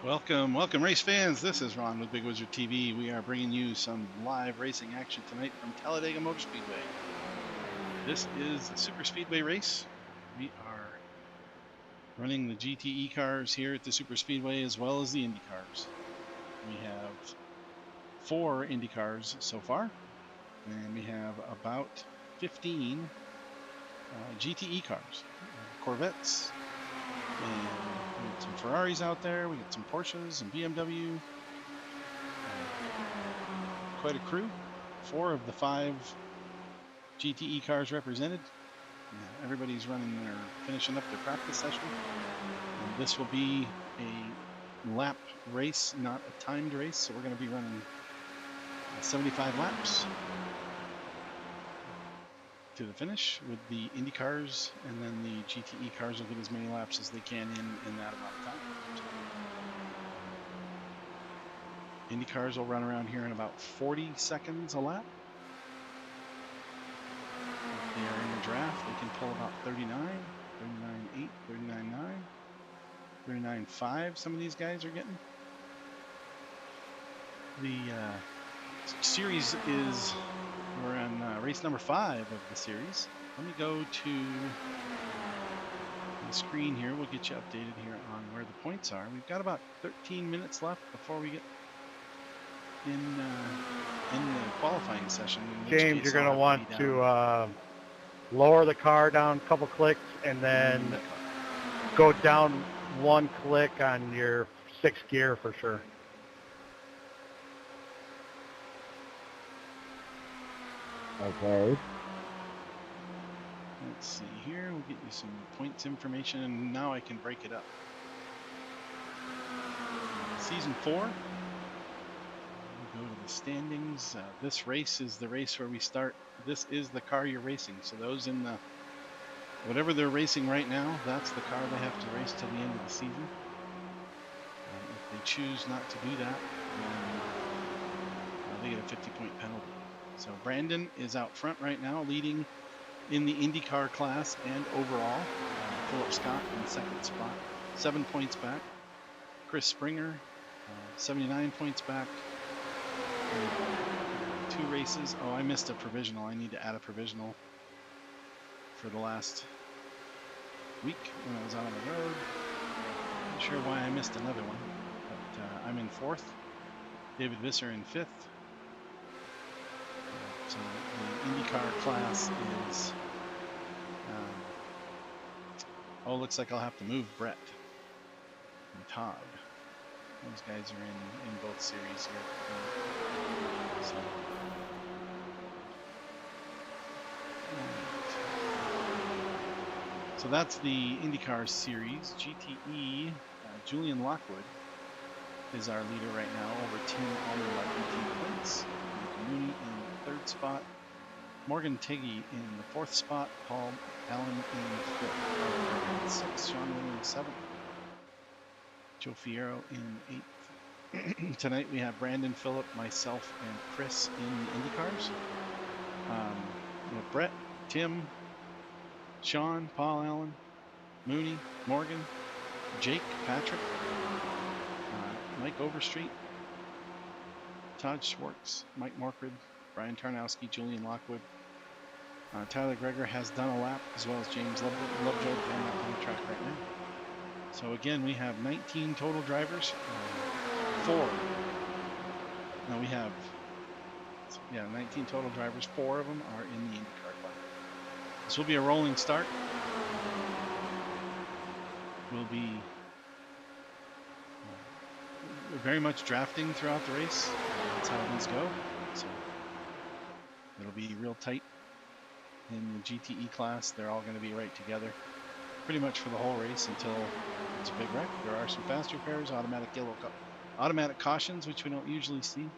Welcome, race fans. This is Ron with Big Wizard TV. We are bringing you some live racing action tonight from Talladega Motor Speedway. This is the Super Speedway race. We are running the GTE cars here at the Super Speedway as well as the Indy cars. We have 4 Indy cars so far, and we have about 15 GTE cars, Corvettes, and we got some Ferraris out there. We got some Porsches and BMW. Quite a crew. 4 of the 5 GTE cars represented. Everybody's finishing up their practice session. And this will be a lap race, not a timed race. So we're going to be running 75 laps to the finish with the Indy cars, and then the GTE cars will get as many laps as they can in that amount of time. Indy cars will run around here in about 40 seconds a lap. If they are in the draft, they can pull about 39, 39.8, 39.9, 39.5. Some of these guys are getting. The series is, we're on race number 5 of the series. Let me go to the screen here. We'll get you updated here on where the points are. We've got about 13 minutes left before we get in the qualifying session. James, you're going to want to lower the car down a couple clicks and then go down 1 click on your 6th gear for sure. Okay. Let's see here. We'll get you some points information, and now I can break it up. Season 4. We'll go to the standings. This race is the race where we start. This is the car you're racing. So those in the whatever they're racing right now, that's the car they have to race till the end of the season. If they choose not to do that, then they get a 50-point penalty. So Brandon is out front right now, leading in the IndyCar class and overall. Philip Scott in second spot, 7 points back. Chris Springer, 79 points back. 2 races. Oh, I missed a provisional. I need to add a provisional for the last week when I was out on the road. Not sure why I missed another one, but I'm in 4th. David Visser in 5th. So the IndyCar class is, looks like I'll have to move Brett and Todd. Those guys are in both series here. So that's the IndyCar series. GTE, Julian Lockwood is our leader right now, over Tim Alder by 18 points. Mooney in 3rd spot. Morgan Tiggy in the 4th spot. Paul Allen in 5th. 6th. Sean Williams 7th. Joe Fierro in 8th. Tonight we have Brandon, Phillip, myself, and Chris in the IndyCars. We have Brett, Tim, Sean, Paul Allen, Mooney, Morgan, Jake, Patrick, Mike Overstreet, Todd Schwartz, Mike Morkred, Brian Tarnowski, Julian Lockwood. Tyler Greger has done a lap, as well as James Lovejoy. They're not on the track right now. So again, we have 19 total drivers. 4. No, we have 19 total drivers. 4 of them are in the IndyCar class. This will be a rolling start. We'll be very much drafting throughout the race. That's how these go. So it'll be real tight in the GTE class. They're all going to be right together pretty much for the whole race until it's a big wreck. There are some fast repairs, automatic cautions, which we don't usually see.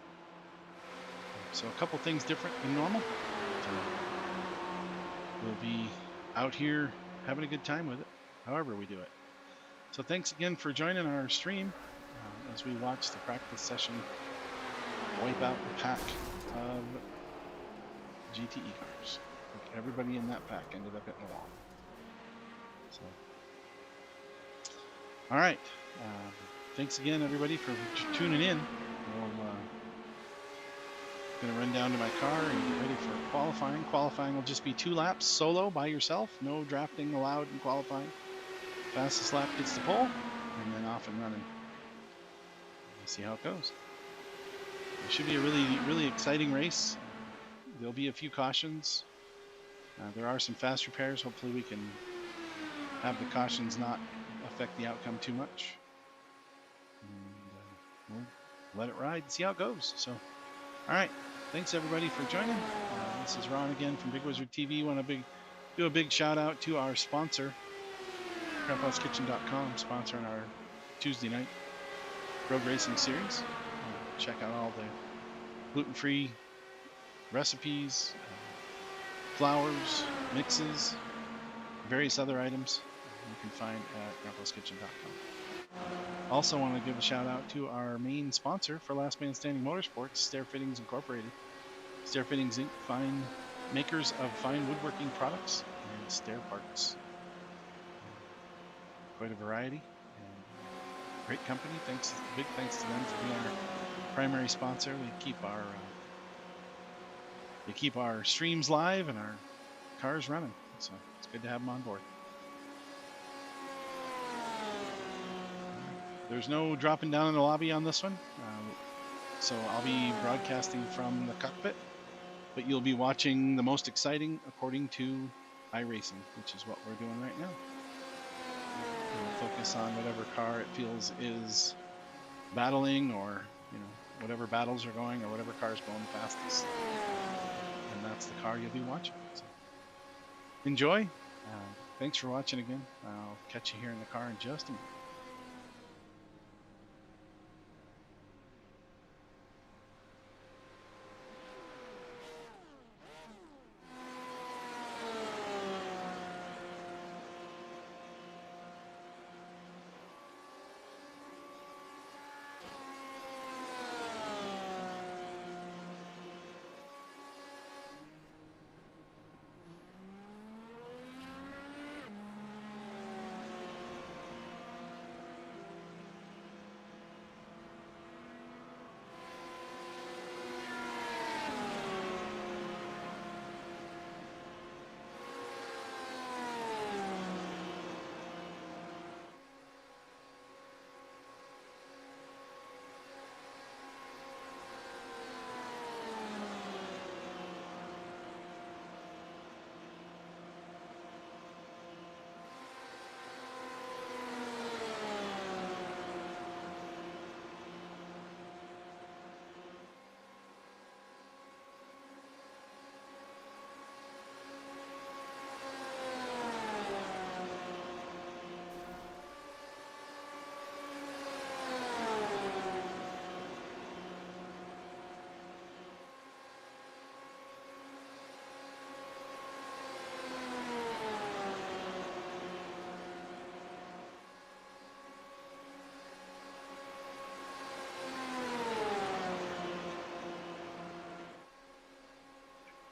So a couple things different than normal. We'll be out here having a good time with it, however we do it. So thanks again for joining our stream as we watch the practice session wipe out the pack of GTE cars. Everybody in that pack ended up hitting the wall. So, all right. thanks again, everybody, for tuning in. Going to run down to my car and get ready for qualifying. Qualifying will just be 2 laps solo by yourself. No drafting allowed in qualifying. Fastest lap gets the pole, and then off and running. We'll see how it goes. It should be a really exciting race. There'll be a few cautions. There are some fast repairs. Hopefully we can have the cautions not affect the outcome too much. And we'll let it ride and see how it goes. So, all right. Thanks everybody for joining. This is Ron again from Big Wizard TV. Want to do a big shout out to our sponsor, grandpaskitchen.com, sponsoring our Tuesday night road racing series. Check out all the gluten-free recipes, flours, mixes, various other items you can find at grandpaskitchen.com. Also want to give a shout out to our main sponsor for Last Man Standing Motorsports, Stair Fittings Incorporated. Stair Fittings Inc., makers of fine woodworking products and stair parts. Quite a variety and great company. Big thanks to them for being our primary sponsor. They keep our streams live and our cars running, so it's good to have them on board. There's no dropping down in the lobby on this one, so I'll be broadcasting from the cockpit, but you'll be watching the most exciting according to iRacing, which is what we're doing right now. We'll focus on whatever car it feels is battling, or whatever battles are going, or whatever car is going the fastest, and that's the car you'll be watching. So enjoy. Thanks for watching again. I'll catch you here in the car in just a minute.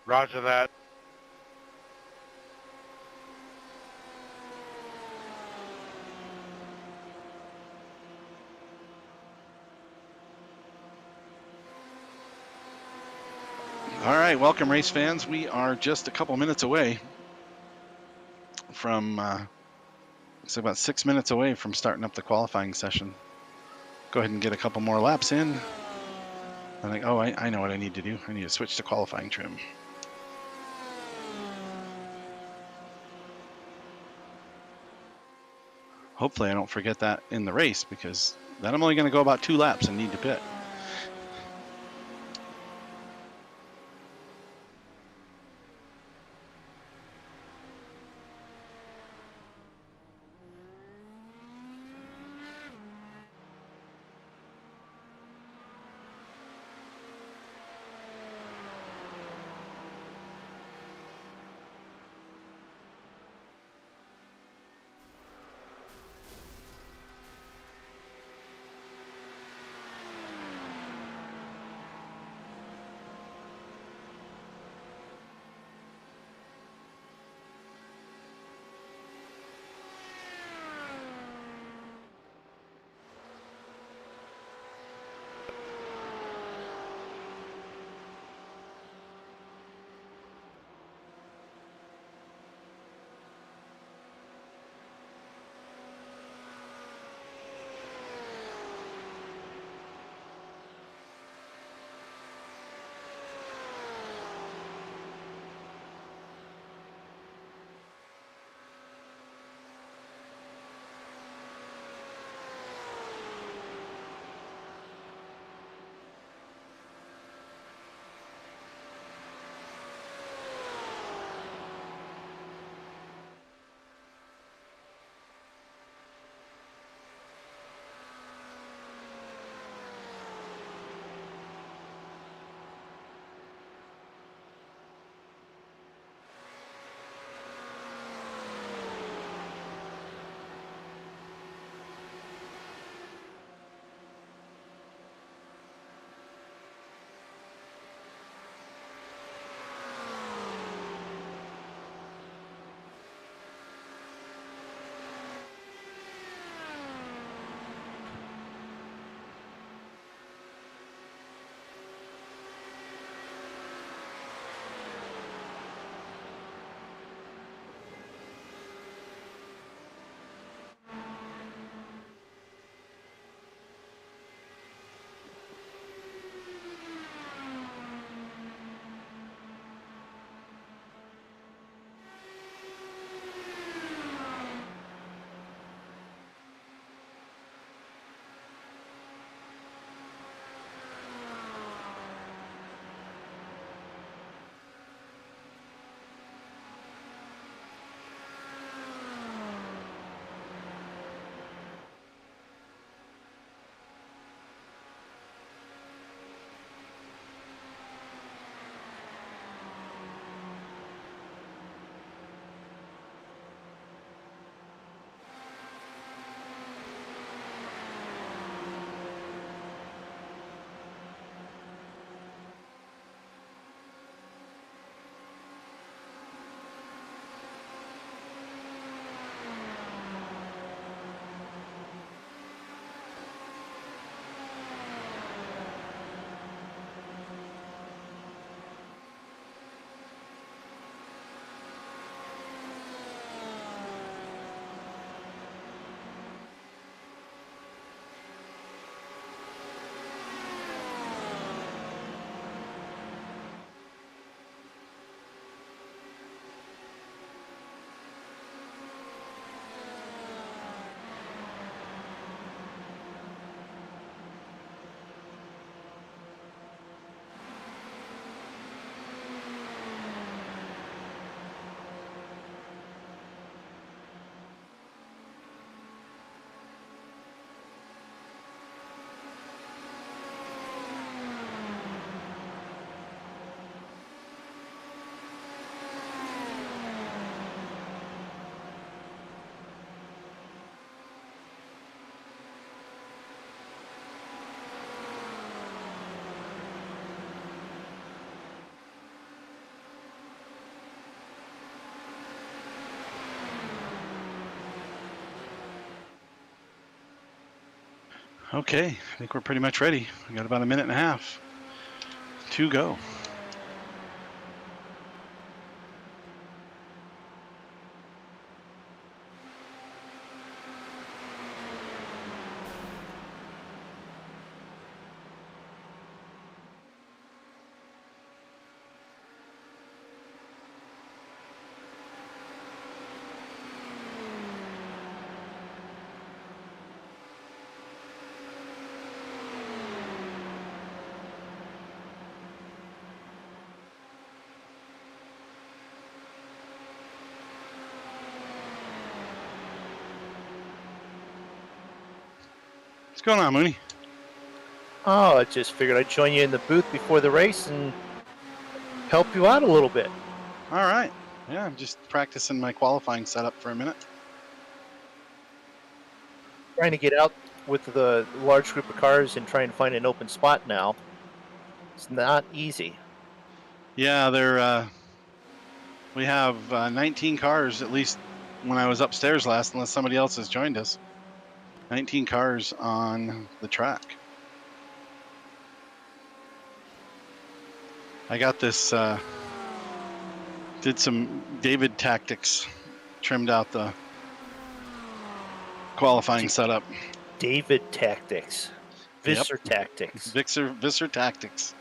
Roger that. All right, welcome race fans. We are just a couple minutes away from, it's about 6 minutes away from starting up the qualifying session. Go ahead and get a couple more laps in. I'm like, oh, I know what I need to do. I need to switch to qualifying trim. Hopefully I don't forget that in the race, because then I'm only going to go about 2 laps and need to pit. Okay, I think we're pretty much ready. We got about a minute and a half to go. What's going on, Mooney? Oh, I just figured I'd join you in the booth before the race and help you out a little bit. All right. Yeah, I'm just practicing my qualifying setup for a minute. Trying to get out with the large group of cars and trying to find an open spot now. It's not easy. Yeah, we have 19 cars, at least when I was upstairs last, unless somebody else has joined us. 19 cars on the track. I got this, did some David tactics, trimmed out the qualifying setup. David tactics. Visser tactics. Visser tactics.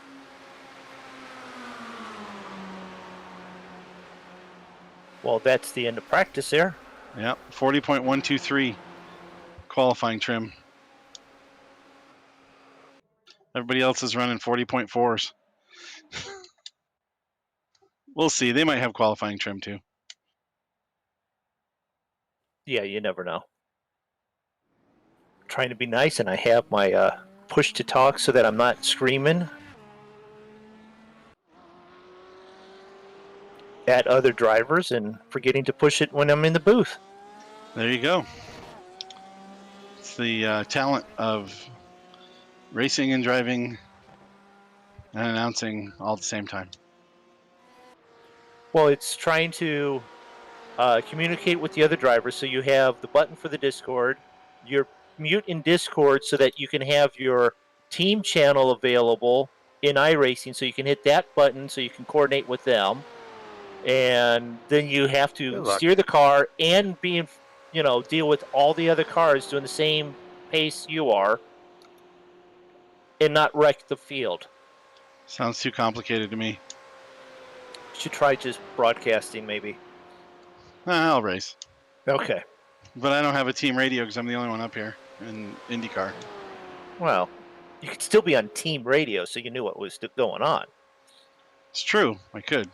Well, that's the end of practice there. Yep, 40.123 qualifying trim. Everybody else is running 40.4s. We'll see. They might have qualifying trim too. Yeah, you never know. Trying to be nice, and I have my push to talk so that I'm not screaming at other drivers and forgetting to push it when I'm in the booth. There you go. It's the talent of racing and driving and announcing all at the same time. Well, it's trying to communicate with the other drivers. So you have the button for the Discord. You're mute in Discord so that you can have your team channel available in iRacing. So you can hit that button so you can coordinate with them. And then you have to steer the car and deal with all the other cars doing the same pace you are and not wreck the field. Sounds too complicated to me. Should try just broadcasting maybe. I'll race. Okay. But I don't have a team radio because I'm the only one up here in IndyCar. Well, you could still be on team radio so you knew what was going on. It's true. I could.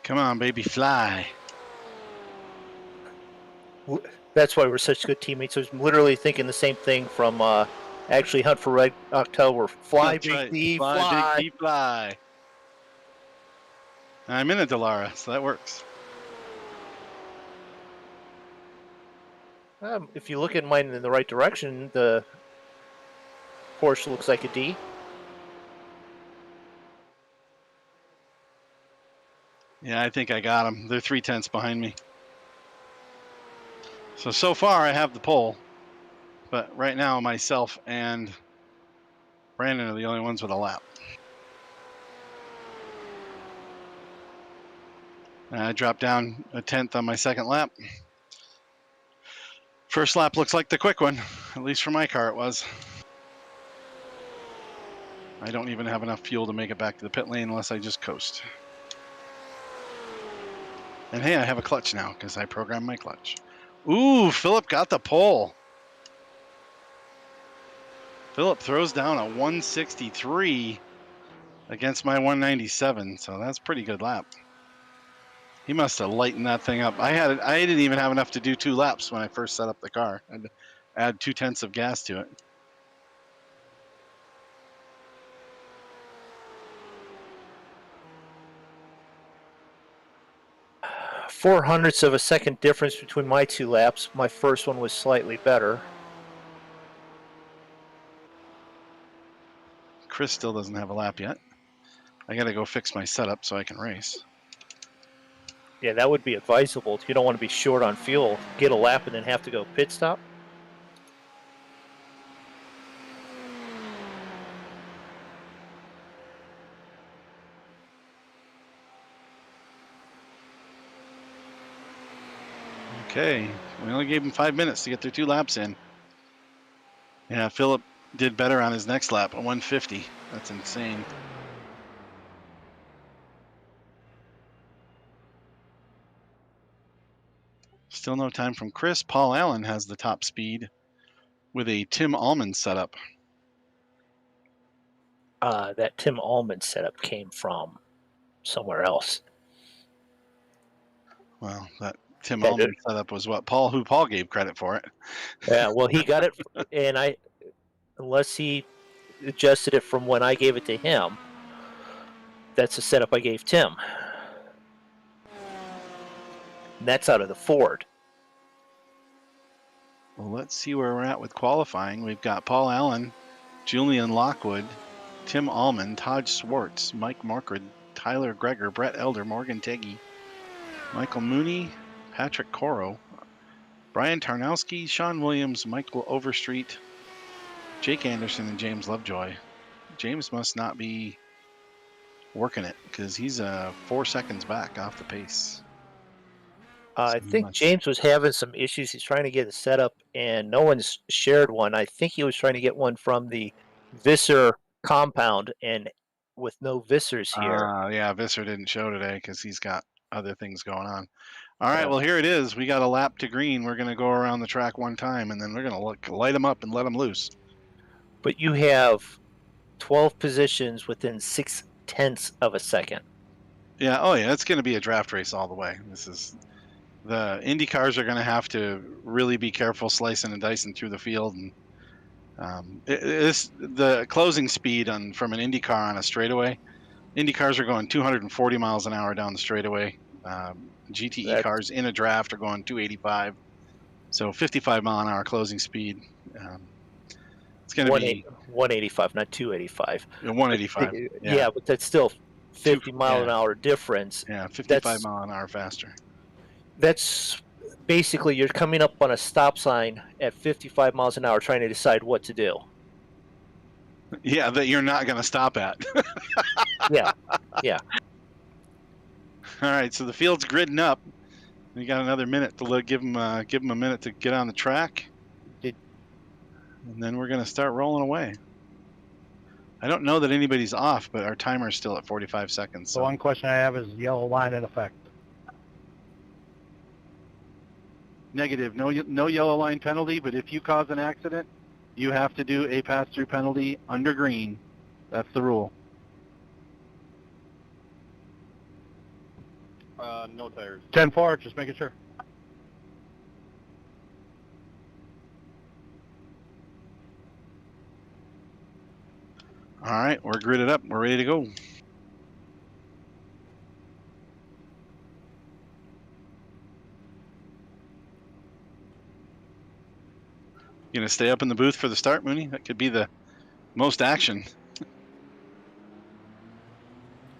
Come on, baby, fly. That's why we're such good teammates. I was literally thinking the same thing from actually Hunt for Red October. Fly, That's Big right. D, Fly, Big D, fly. I'm in a Delara, so that works. If you look at mine in the right direction, the Porsche looks like a D. Yeah, I think I got them. They're 3/10 behind me. So far I have the pole, but right now myself and Brandon are the only ones with a lap. I dropped down a 10th on my second lap. First lap looks like the quick one, at least for my car it was. I don't even have enough fuel to make it back to the pit lane unless I just coast. And hey, I have a clutch now because I programmed my clutch. Ooh, Philip got the pole. Philip throws down a 163 against my 197, so that's a pretty good lap. He must have lightened that thing up. I didn't even have enough to do 2 laps when I first set up the car. I had to add 0.2 of gas to it. 400ths of a second difference between my 2 laps. My first one was slightly better. Chris still doesn't have a lap yet. I got to go fix my setup so I can race. Yeah, that would be advisable. You don't want to be short on fuel, get a lap, and then have to go pit stop. Okay, we only gave him 5 minutes to get their 2 laps in. Yeah, Philip did better on his next lap, a 150. That's insane. Still no time from Chris. Paul Allen has the top speed with a Tim Allman setup. That Tim Allman setup came from somewhere else. Well, that Tim Allman setup was what Paul gave credit for it. Yeah, well, he got it, and unless he adjusted it from when I gave it to him, that's the setup I gave Tim. And that's out of the Ford. Well, let's see where we're at with qualifying. We've got Paul Allen, Julian Lockwood, Tim Allman, Todd Swartz, Mike Markred, Tyler Greger, Brett Elder, Morgan Teggy, Michael Mooney, Patrick Coro, Brian Tarnowski, Sean Williams, Michael Overstreet, Jake Anderson, and James Lovejoy. James must not be working it because he's 4 seconds back off the pace. I think James was having some issues. He's trying to get a setup, and no one's shared one. I think he was trying to get one from the Visser compound, and with no Vissers here. Yeah, Visser didn't show today because he's got other things going on. All right, well, here it is. We got a lap to green. We're going to go around the track one time, and then we're going to light them up and let them loose. But you have 12 positions within 0.6 of a second. Yeah, oh yeah, it's going to be a draft race all the way. The Indy cars are going to have to really be careful slicing and dicing through the field, and the closing speed from an Indy car on a straightaway. Indy cars are going 240 miles an hour down the straightaway. GTE cars in a draft are going 285, so 55 mile an hour closing speed. It's going to be 185, not 285. 185. Yeah, but that's still 50 mile an hour difference. Yeah, 55 mile an hour faster. That's basically you're coming up on a stop sign at 55 miles an hour trying to decide what to do. Yeah, that you're not going to stop at. Yeah. All right, so the field's gridding up. We got another minute to give them a minute to get on the track, and then we're going to start rolling away. I don't know that anybody's off, but our timer's still at 45 seconds. So the one question I have is yellow line in effect. Negative. No yellow line penalty, but if you cause an accident, you have to do a pass-through penalty under green. That's the rule. No tires. 10-4, just making sure. All right, we're gridded up. We're ready to go. You gonna stay up in the booth for the start, Mooney? That could be the most action.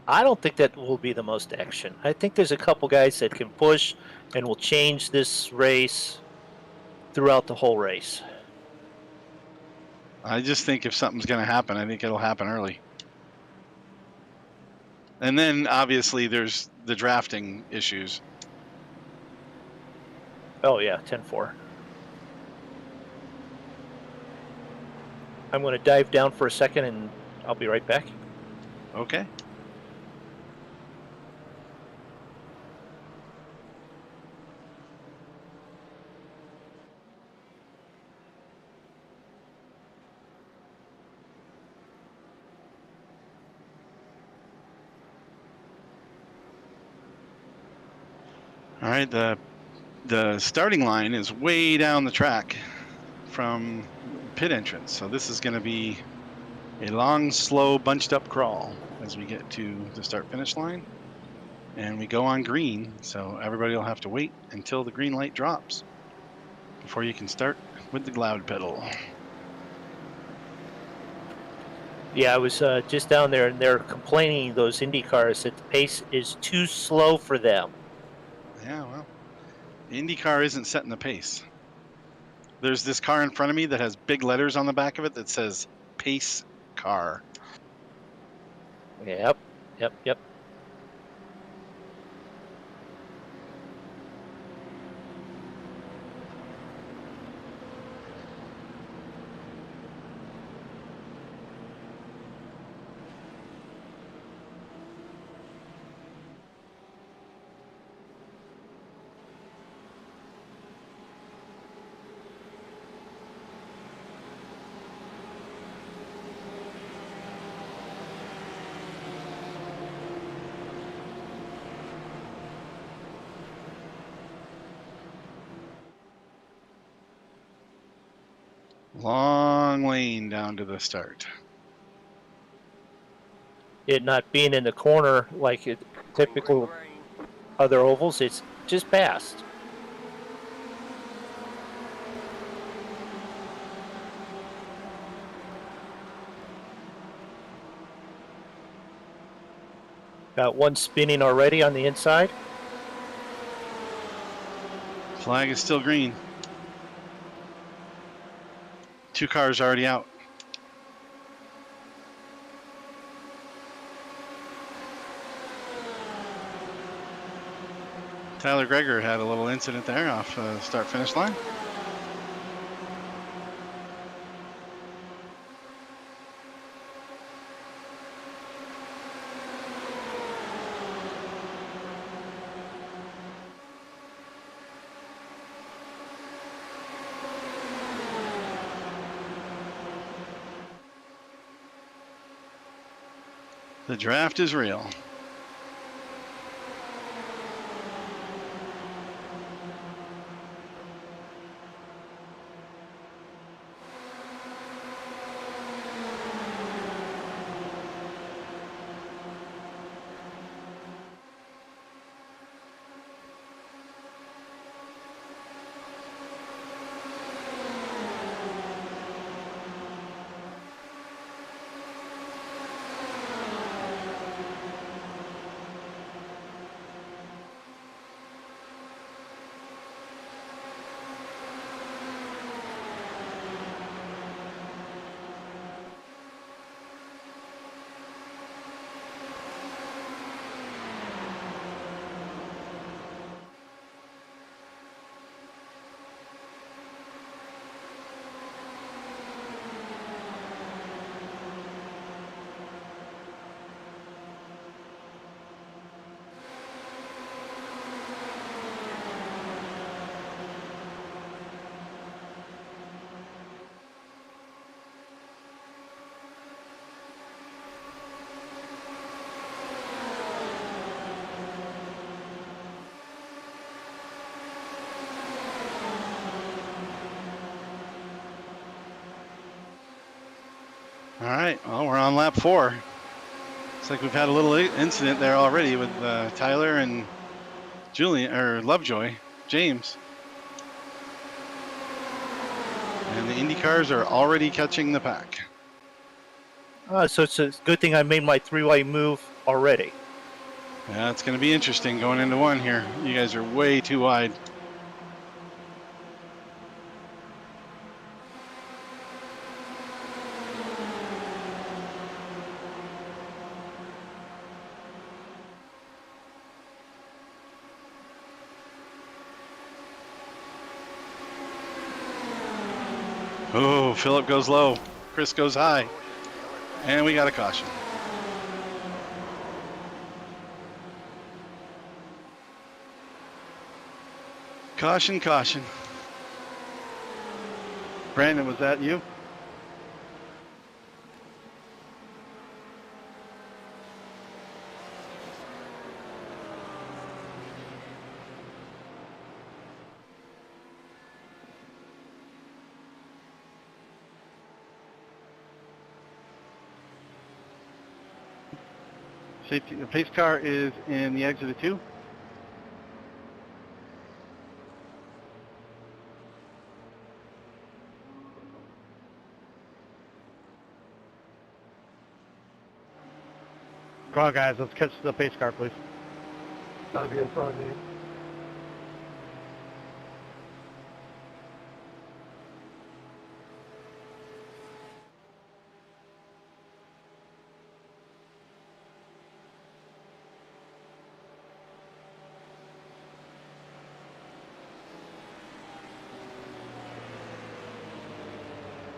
I don't think that will be the most action. I think there's a couple guys that can push and will change this race throughout the whole race. I just think if something's going to happen, I think it'll happen early. And then, obviously, there's the drafting issues. Oh, yeah, 10-4. I'm going to dive down for a second, and I'll be right back. Okay. All right, the starting line is way down the track from pit entrance, so this is going to be a long, slow, bunched up crawl as we get to the start-finish line. and we go on green. So everybody will have to wait until the green light drops before you can start with the loud pedal. Yeah, I was just down there, and they're complaining, those Indy cars, that the pace is too slow for them. Yeah, well, the IndyCar isn't setting the pace. There's this car in front of me that has big letters on the back of it that says pace car. Yep, yep, yep. Long lane down to the start. It not being in the corner like typical other ovals, it's just past. Got one spinning already on the inside. Flag is still green. 2 cars already out. Tyler Greger had a little incident there off the start-finish line. The draft is real. All right, well, we're on lap 4. Looks like we've had a little incident there already with Tyler and Julian, or Lovejoy, James. And the Indy cars are already catching the pack. So it's a good thing I made my three-way move already. Yeah, it's going to be interesting going into one here. You guys are way too wide. Oh, Philip goes low. Chris goes high. And we got a caution. Caution, caution. Brandon, was that you? Safety. The pace car is in the exit of 2. Come on, guys. Let's catch the pace car, please. Gotta be in front of me.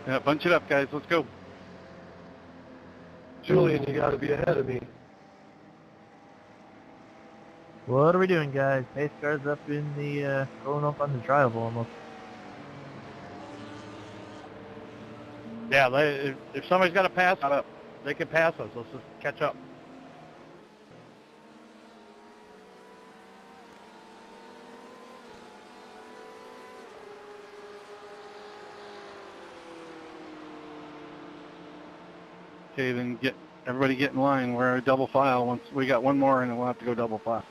Yeah, bunch it up, guys. Let's go. Julian, you gotta be ahead of me. What are we doing, guys? Pace car's up in the, going up on the drivable almost. Yeah, if somebody's got to pass, they can pass us. Let's just catch up. Okay, then everybody get in line. We're a double file. Once we got one more, and then we'll have to go double file.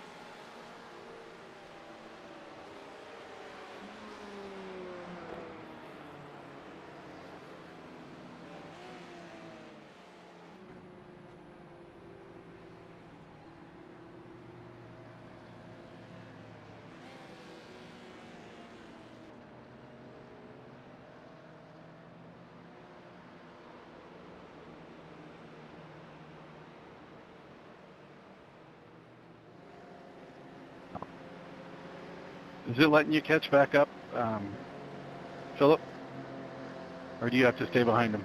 Is it letting you catch back up, Philip? Or do you have to stay behind him?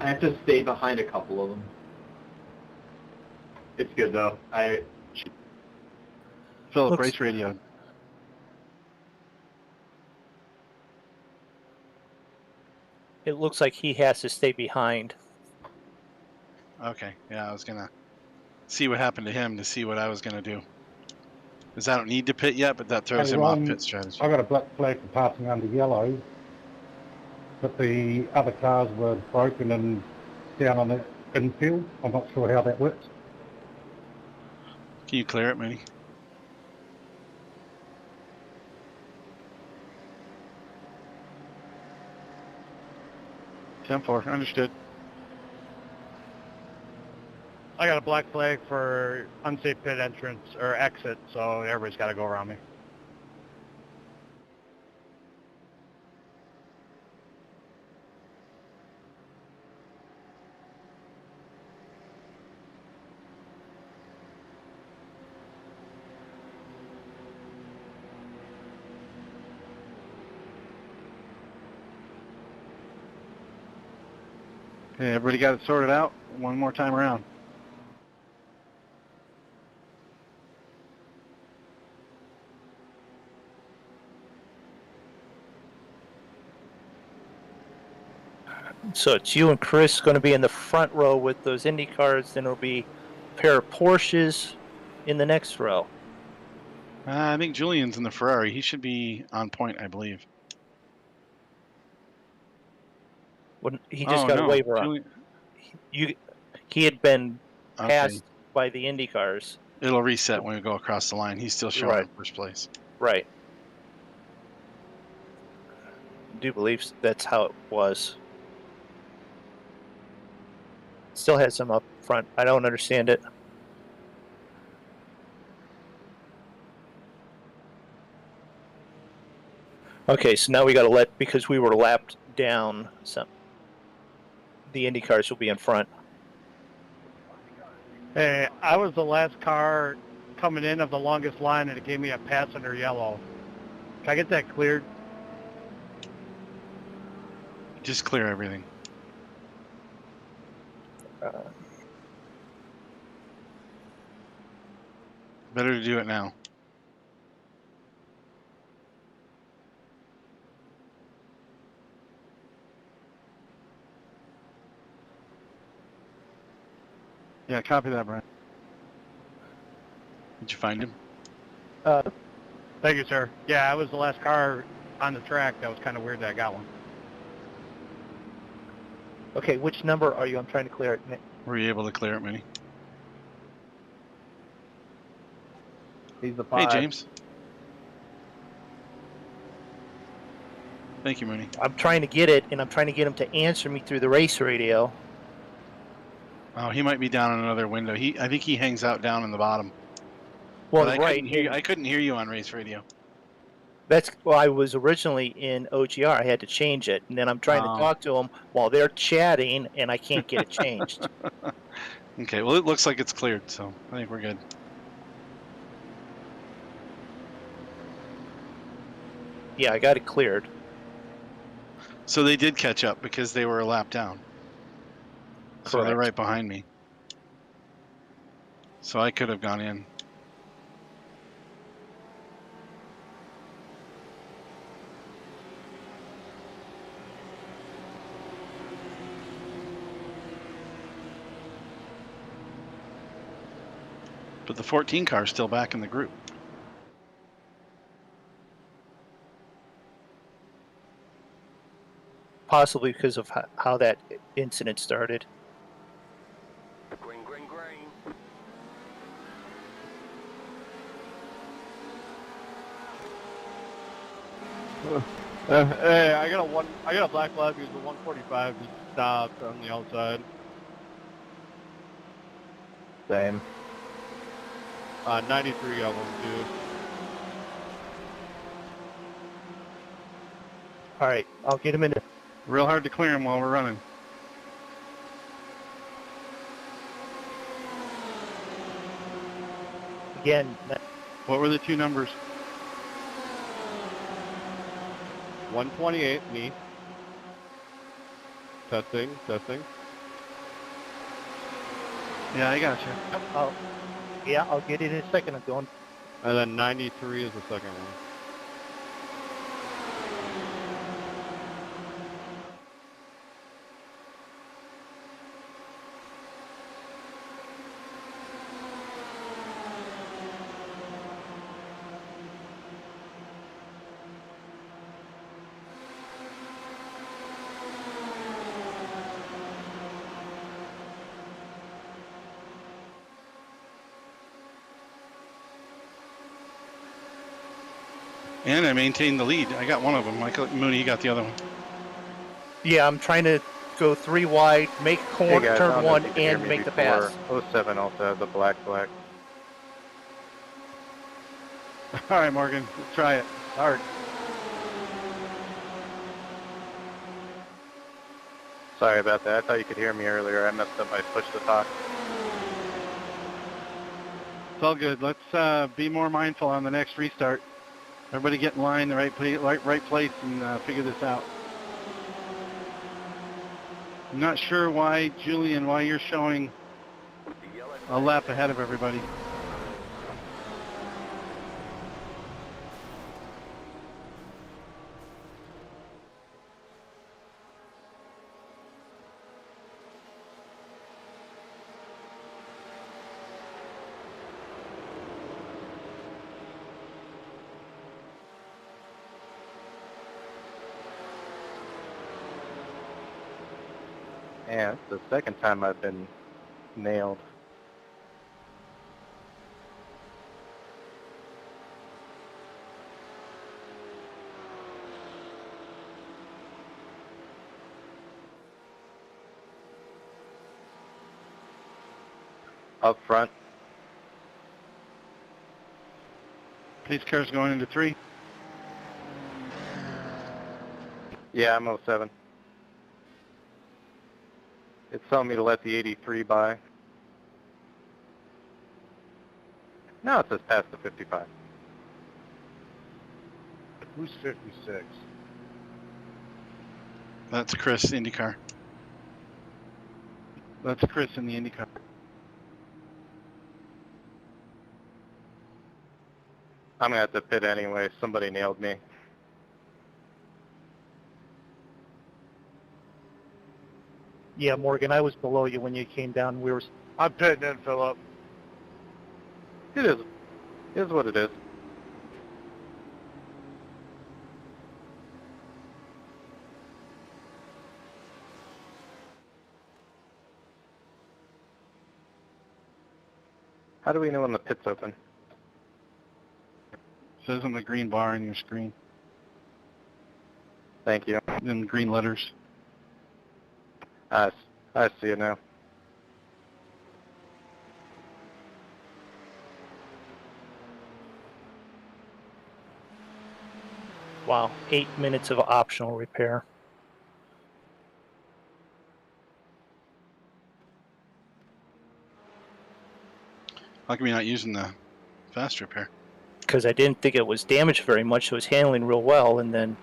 I have to stay behind a couple of them. It's good though. Philip, Looks- race radio. It looks like he has to stay behind. Okay, yeah, I was gonna see what happened to him to see what I was gonna do. Because I don't need to pit yet, but that throws Hey, him off Ron, pit strategy. I got a black flag for passing under yellow, but the other cars were broken and down on the infield. I'm not sure how that works. Can you clear it, Mooney? 10-4, understood. I got a black flag for unsafe pit entrance or exit, so everybody's got to go around me. Okay, everybody got it sorted out? One more time around. So it's you and Chris going to be in the front row with those Indy cars. Then it'll be a pair of Porsches in the next row. I think Julian's in the Ferrari. He should be on point, I believe. When he just Oh, got no. a waiver on. Julian, He had been okay. passed by the Indy cars. It'll reset when we go across the line. He's still showing Right. in first place. Right. I do believe that's how it was. Still has some up front. I don't understand it. Okay, so now we got to because we were lapped down, some the Indy cars will be in front. Hey, I was the last car coming in of the longest line, and it gave me a pass under yellow. Can I get that cleared? Just clear everything. Better to do it now. Yeah, copy that, Brian. Did you find him? Thank you, sir. Yeah, I was the last car on the track. That was kind of weird that I got one. Okay, which number are you? I'm trying to clear it. Were you able to clear it, Minnie? He's the Hey, 5. James. Thank you, Mooney. I'm trying to get it, and I'm trying to get him to answer me through the race radio. Oh, he might be down in another window. I think he hangs out down in the bottom. Well, But I right. couldn't hear you. And I couldn't hear you on race radio. I was originally in OGR. I had to change it, and then I'm trying to Oh. talk to him while they're chatting, and I can't get it changed. Okay, well, it looks like it's cleared, so I think we're good. Yeah, I got it cleared. So they did catch up because they were a lap down. So they're Correct. right behind me. So I could have gone in. But the 14 car is still back in the group. Possibly because of how that incident started. Green, green, green. Hey, I got a black flag because the 145 just stopped on the outside. Same. 93 of them, dude. All right, I'll get him in. Real hard to clear them while we're running. Again, What were the two numbers? 128, me. Testing. Yeah, I got you. I'll get it in a second. I'm going. And then 93 is the second one. And I maintained the lead. I got one of them. Mooney, you got the other one. Yeah, I'm trying to go 3 wide, make a corner, Hey guys, I turn don't know if 1, you can hear and me make the before. pass. 07 also has a black flag. All right, Morgan, let's try it. Hard. Sorry about that. I thought you could hear me earlier. I messed up my push to talk. It's all good. Let's be more mindful on the next restart. Everybody get in line, the right place, and figure this out. I'm not sure why, Julian, why you're showing a lap ahead of everybody. Yeah, it's the second time I've been nailed. Up front. Pace car's going into 3. Yeah, I'm 07. It's telling me to let the 83 by. No, it says past the 55. Who's 56? That's Chris, IndyCar. That's Chris in the IndyCar. I'm going to have to pit anyway. Somebody nailed me. Yeah, Morgan, I was below you when you came down. We were. I'm pitting in, Philip. It is. It is what it is. How do we know when the pit's open? It says on the green bar on your screen. Thank you. In green letters. I see it now. Wow, 8 minutes of optional repair. How come you're not using the fast repair? Because I didn't think it was damaged very much. It was handling real well, and then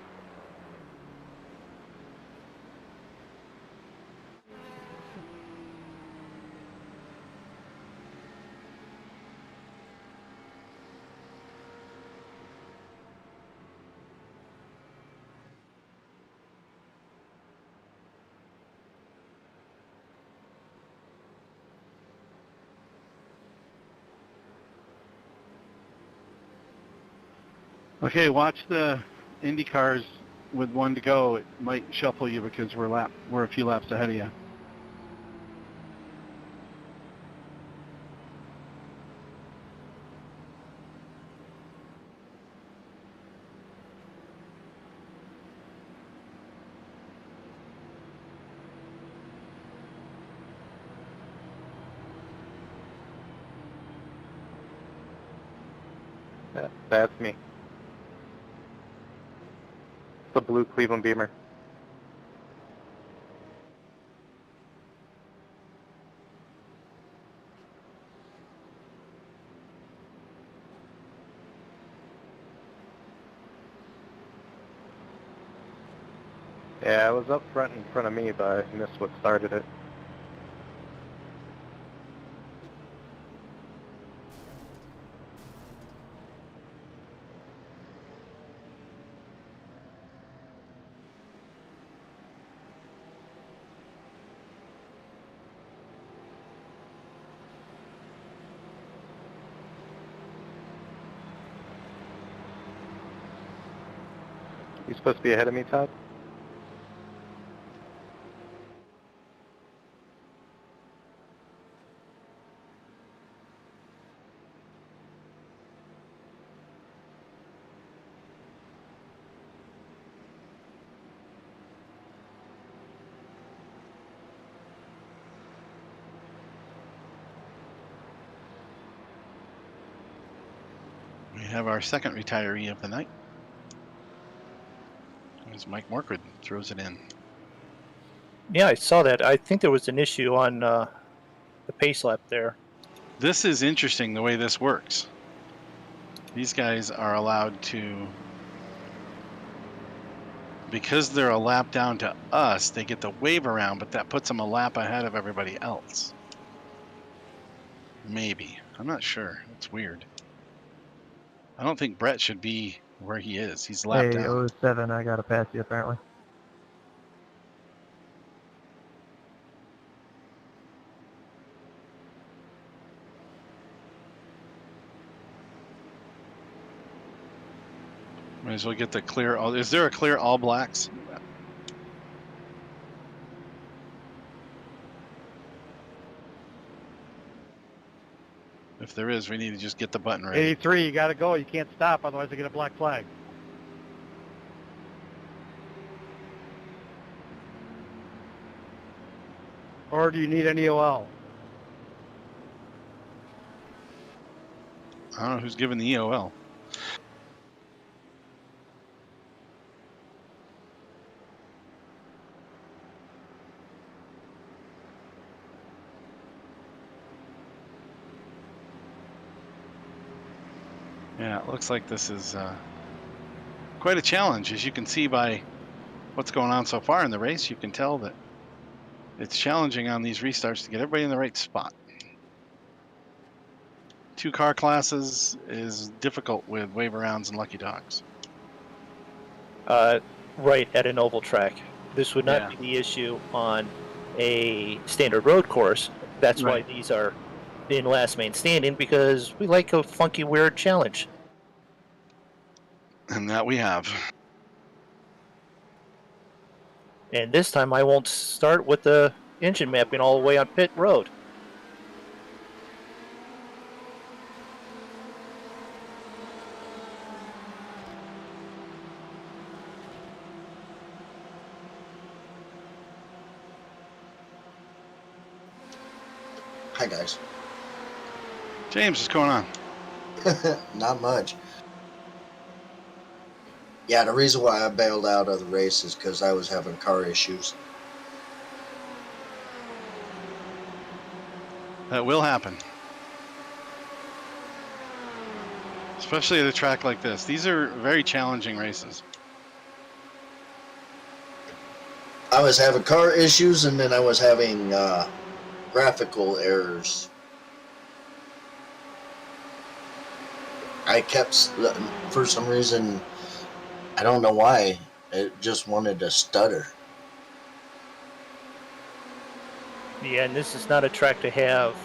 Okay, watch the IndyCars with 1 to go. It might shuffle you because we're a few laps ahead of you. That's me. The blue Cleveland Beamer. Yeah, I was up front in front of me, but I missed what started it. You supposed to be ahead of me, Todd? We have our second retiree of the night. As Mike Morkwood throws it in. yeah, I saw that. I think there was an issue on the pace lap there. This is interesting the way this works. These guys are allowed to, because they're a lap down to us, they get the wave around, but that puts them a lap ahead of everybody else. Maybe. I'm not sure. It's weird. I don't think Brett should be where he is. He's lapped Hey, down. 07, I gotta pass you apparently. Might as well get the clear. Is there a clear all blacks? If there is, we need to just get the button ready. 83, you gotta go. You can't stop, otherwise they get a black flag. Or do you need an EOL? I don't know who's giving the EOL. Yeah, it looks like this is quite a challenge. As you can see by what's going on so far in the race, you can tell that it's challenging on these restarts to get everybody in the right spot. 2 car classes is difficult with wave arounds and lucky dogs. Right at an oval track. This would not be the issue on a standard road course. That's why these are in last man standing, because we like a funky, weird challenge. And that we have. And this time I won't start with the engine mapping all the way on pit road. Hi, guys. James, what's going on? Not much. Yeah, the reason why I bailed out of the race is because I was having car issues. That will happen. Especially at a track like this. These are very challenging races. I was having car issues, and then I was having graphical errors. I kept, for some reason, I don't know why, it just wanted to stutter. Yeah, and this is not a track to have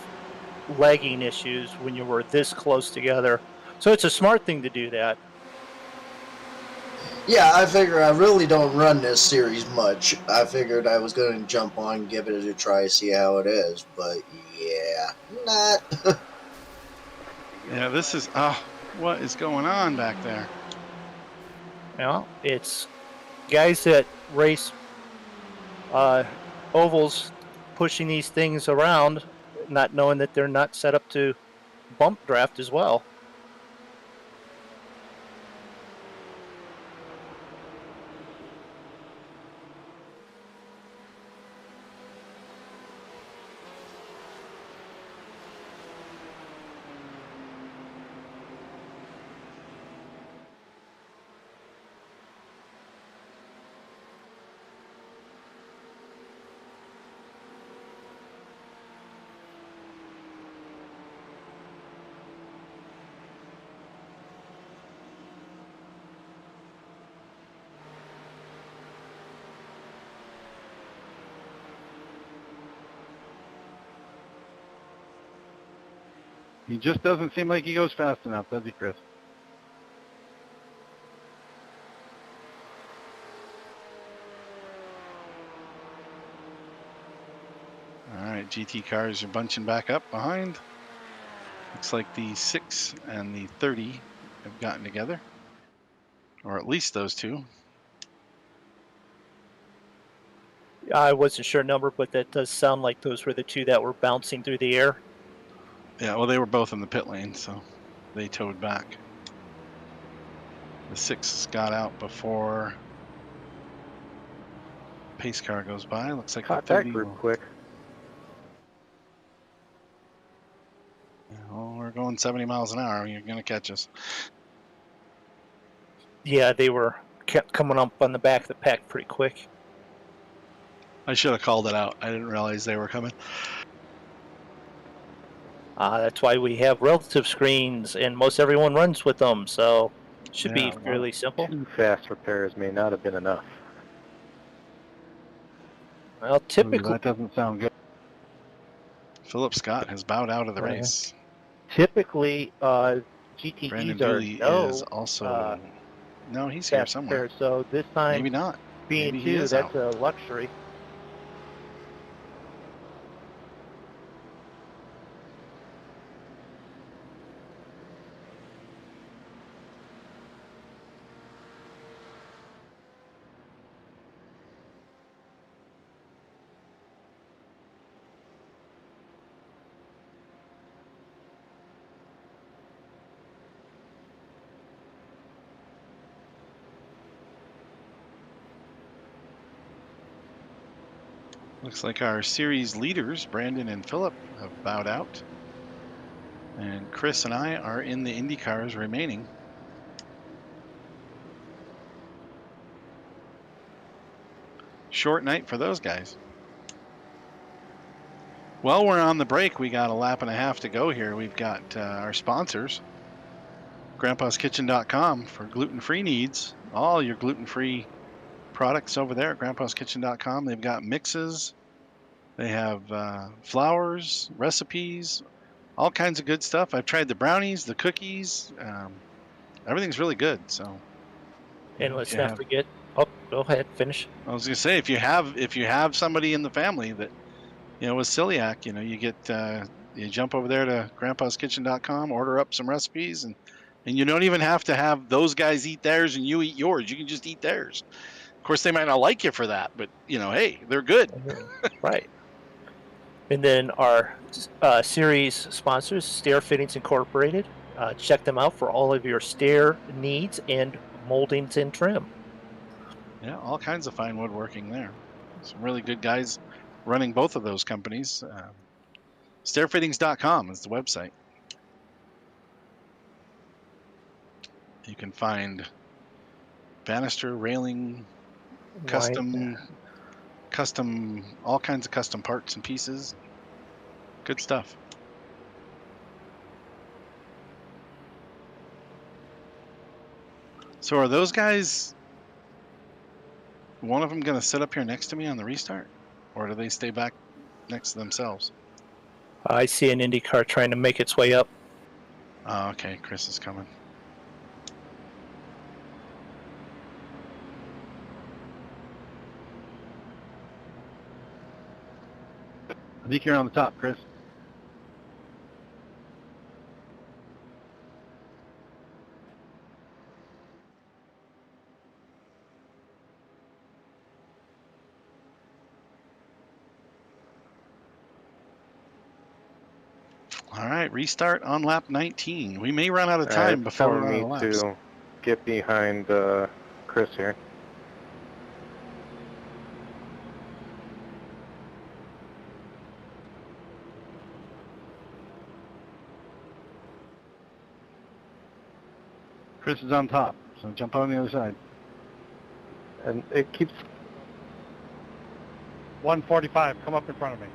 lagging issues when you were this close together. So it's a smart thing to do that. Yeah, I figure I really don't run this series much. I figured I was going to jump on, give it a try, see how it is. But yeah, not. Yeah, this is, what is going on back there? Well, it's guys that race ovals pushing these things around, not knowing that they're not set up to bump draft as well. He just doesn't seem like he goes fast enough, does he, Chris? All right, GT cars are bunching back up behind. Looks like the 6 and the 30 have gotten together, or at least those two. I wasn't sure number, but that does sound like those were the two that were bouncing through the air. Yeah, well, they were both in the pit lane, so they towed back. The 6 got out before pace car goes by. Looks like Caught the 30 that group will. quick. Well, we're going 70 miles an hour. You're going to catch us. Yeah, they were kept coming up on the back of the pack pretty quick. I should have called it out. I didn't realize they were coming. That's why we have relative screens, and most everyone runs with them, so it should be fairly simple. 2 fast repairs may not have been enough. Well, typically that doesn't sound good. Philip Scott has bowed out of the race. Typically, Brandon GTEs Dooley are is also. No, he's here fast somewhere. repairs, so this time Maybe not. being Maybe he 2, is that's out. a luxury. Looks like our series leaders, Brandon and Philip, have bowed out. And Chris and I are in the Indy cars remaining. Short night for those guys. While we're on the break, we got a lap and a half to go here. We've got our sponsors, grandpaskitchen.com for gluten-free needs. All your gluten-free products over there at grandpaskitchen.com. They've got mixes. They have flours, recipes, all kinds of good stuff. I've tried the brownies, the cookies. Everything's really good. So, and let's not forget. Oh, go ahead, finish. I was gonna say if you have somebody in the family that with celiac, you get you jump over there to grandpaskitchen.com, order up some recipes, and you don't even have to have those guys eat theirs and you eat yours. You can just eat theirs. Of course, they might not like you for that, but hey, they're good. Right. And then our series sponsors, Stair Fittings Incorporated. Check them out for all of your stair needs and moldings and trim. Yeah, all kinds of fine woodworking there. Some really good guys running both of those companies. Stairfittings.com is the website. You can find banister, railing, custom, all kinds of custom parts and pieces. Good stuff. So are those guys, one of them going to sit up here next to me on the restart? Or do they stay back next to themselves? I see an IndyCar trying to make its way up. Oh, okay. Chris is coming. I think you're on the top, Chris. All right, restart on lap 19. We may run out of time before we run out of laps. It's telling me to get behind Chris here. Chris is on top, so jump on the other side. And it keeps... 145, come up in front of me.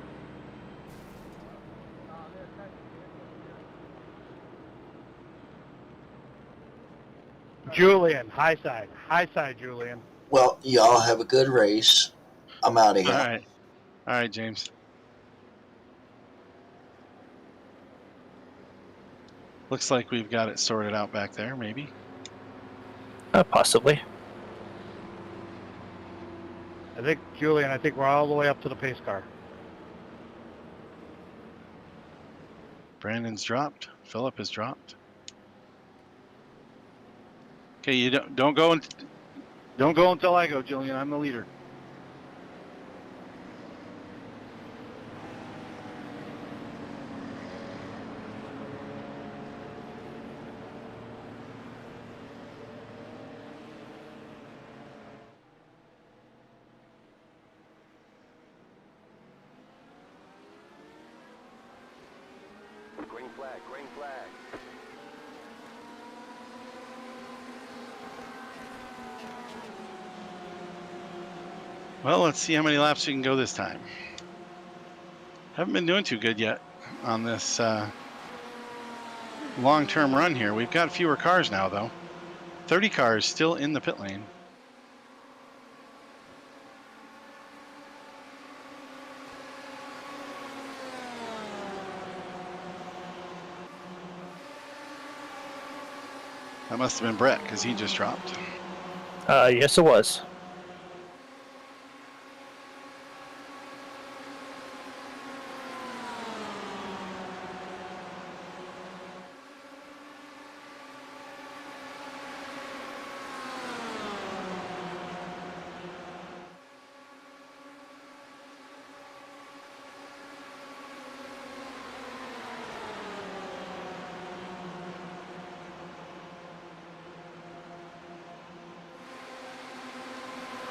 Julian, high side, Julian. Well, y'all have a good race. I'm out of here. All right, James. Looks like we've got it sorted out back there, maybe. Possibly. Julian, I think we're all the way up to the pace car. Brandon's dropped. Philip has dropped. Okay, you don't go until I go, Julian. I'm the leader. Green flag, green flag. Well, let's see how many laps we can go this time. Haven't been doing too good yet on this long-term run here. We've got fewer cars now, though. 30 cars still in the pit lane. That must have been Brett, because he just dropped. Yes, it was.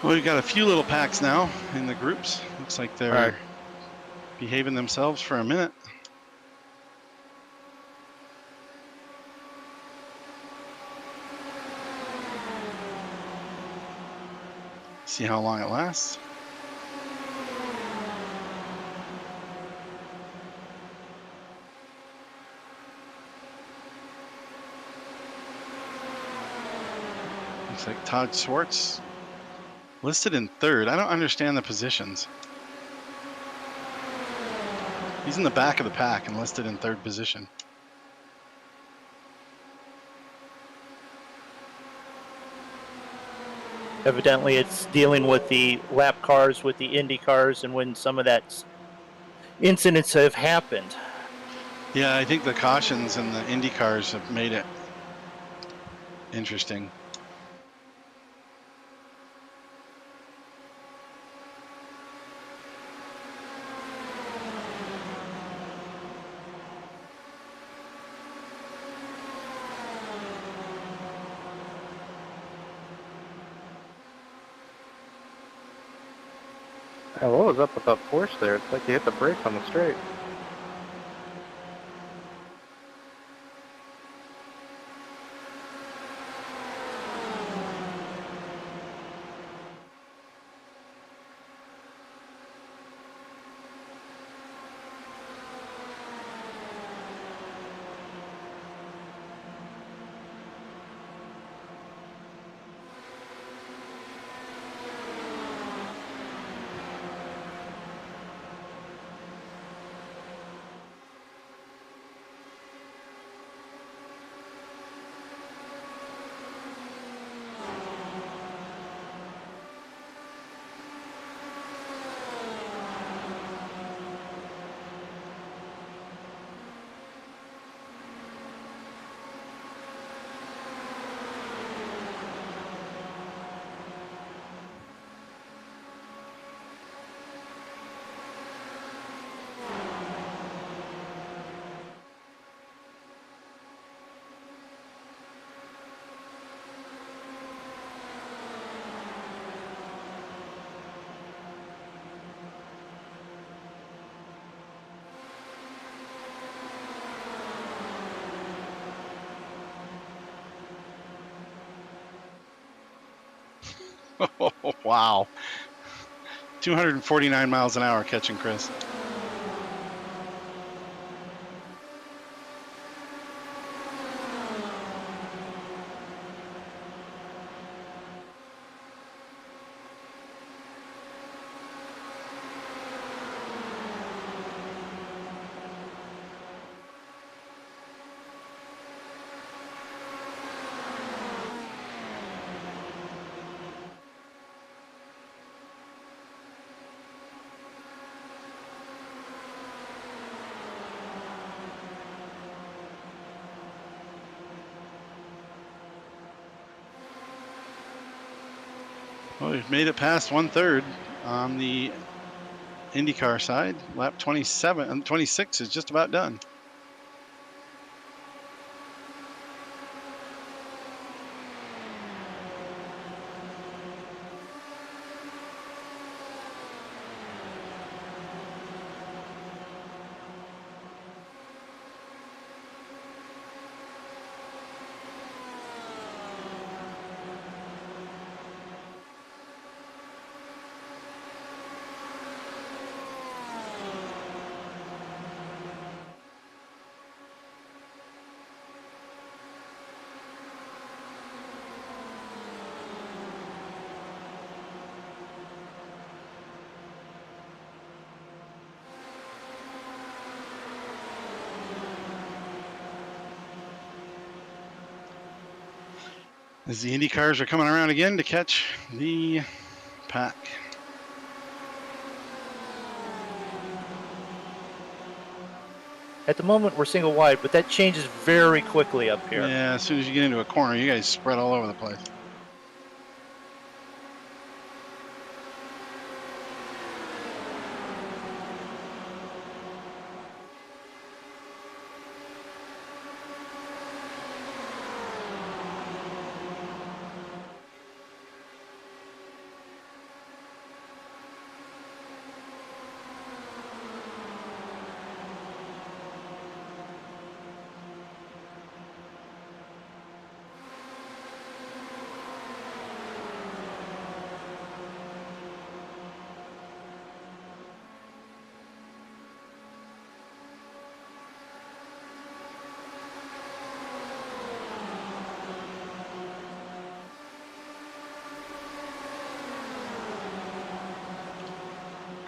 Well, we've got a few little packs now in the groups. Looks like they're behaving themselves for a minute. See how long it lasts. Looks like Todd Swartz listed in third. I don't understand the positions. He's in the back of the pack and listed in third position. Evidently, it's dealing with the lap cars, with the Indy cars, and when some of that incidents have happened. Yeah, I think the cautions and the Indy cars have made it interesting. Yeah, what was up with that Porsche there? It's like you hit the brakes on the straight. Oh, wow. 249 miles an hour catching Chris. Well, we've made it past 1/3 on the IndyCar side. Lap 27 and 26 is just about done. As the Indy cars are coming around again to catch the pack. At the moment, we're single wide, but that changes very quickly up here. Yeah, as soon as you get into a corner, you guys spread all over the place.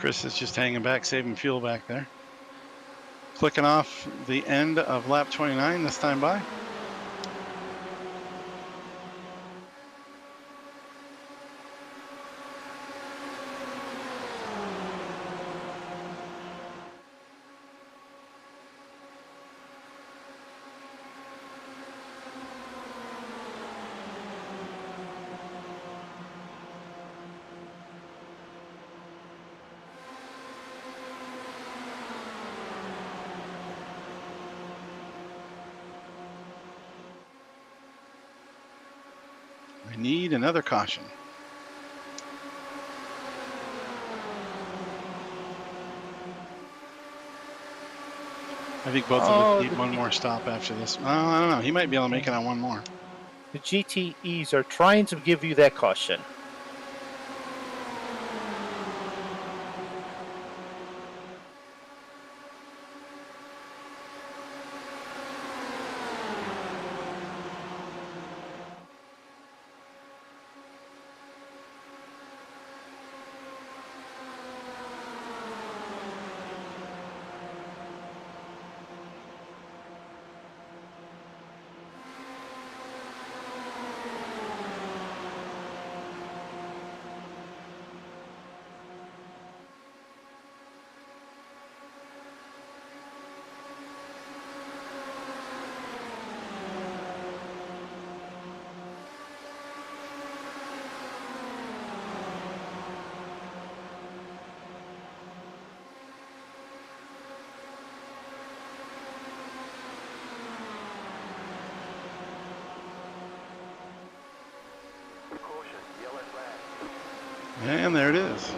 Chris is just hanging back, saving fuel back there. Clicking off the end of lap 29 this time by. I need another caution. I think both of us need one more stop after this. I don't know. He might be able to make it on one more. The GTEs are trying to give you that caution. And there it is.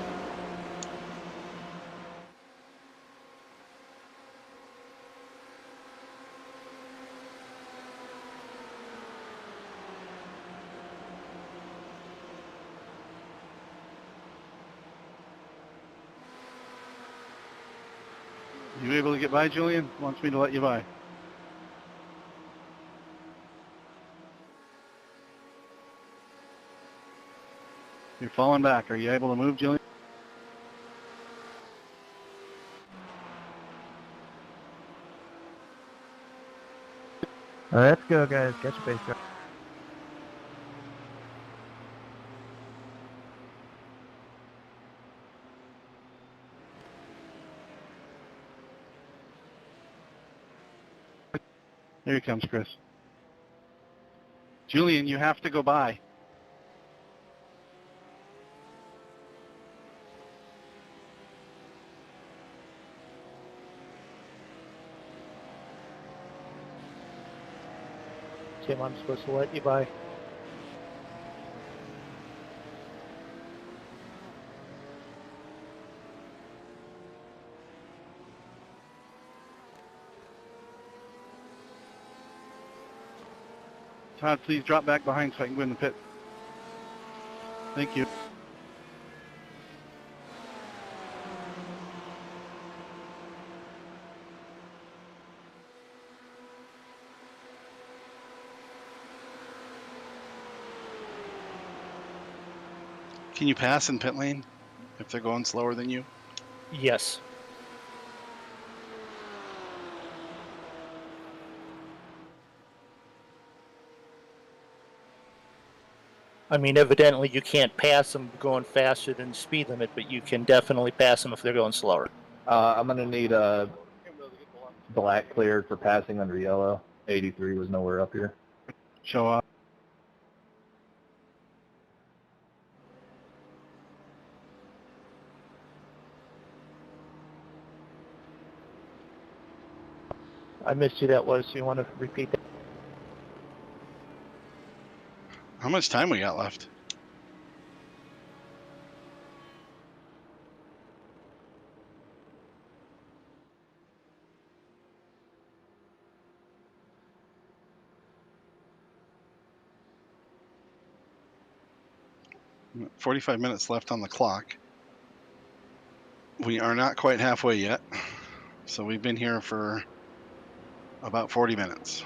You able to get by, Julian? Wants me to let you by. You're falling back. Are you able to move, Julian? Let's go, guys. Catch a pace car. Here he comes, Chris. Julian, you have to go by. Tim, I'm supposed to let you by. Todd, please drop back behind so I can go in the pit. Thank you. Can you pass in pit lane if they're going slower than you? Yes. I mean, evidently you can't pass them going faster than the speed limit, but you can definitely pass them if they're going slower. I'm going to need a black cleared for passing under yellow. 83 was nowhere up here. Show up. I missed you that was, so you want to repeat that? How much time we got left? Mm, 45 minutes left on the clock. We are not quite halfway yet. So we've been here for about 40 minutes.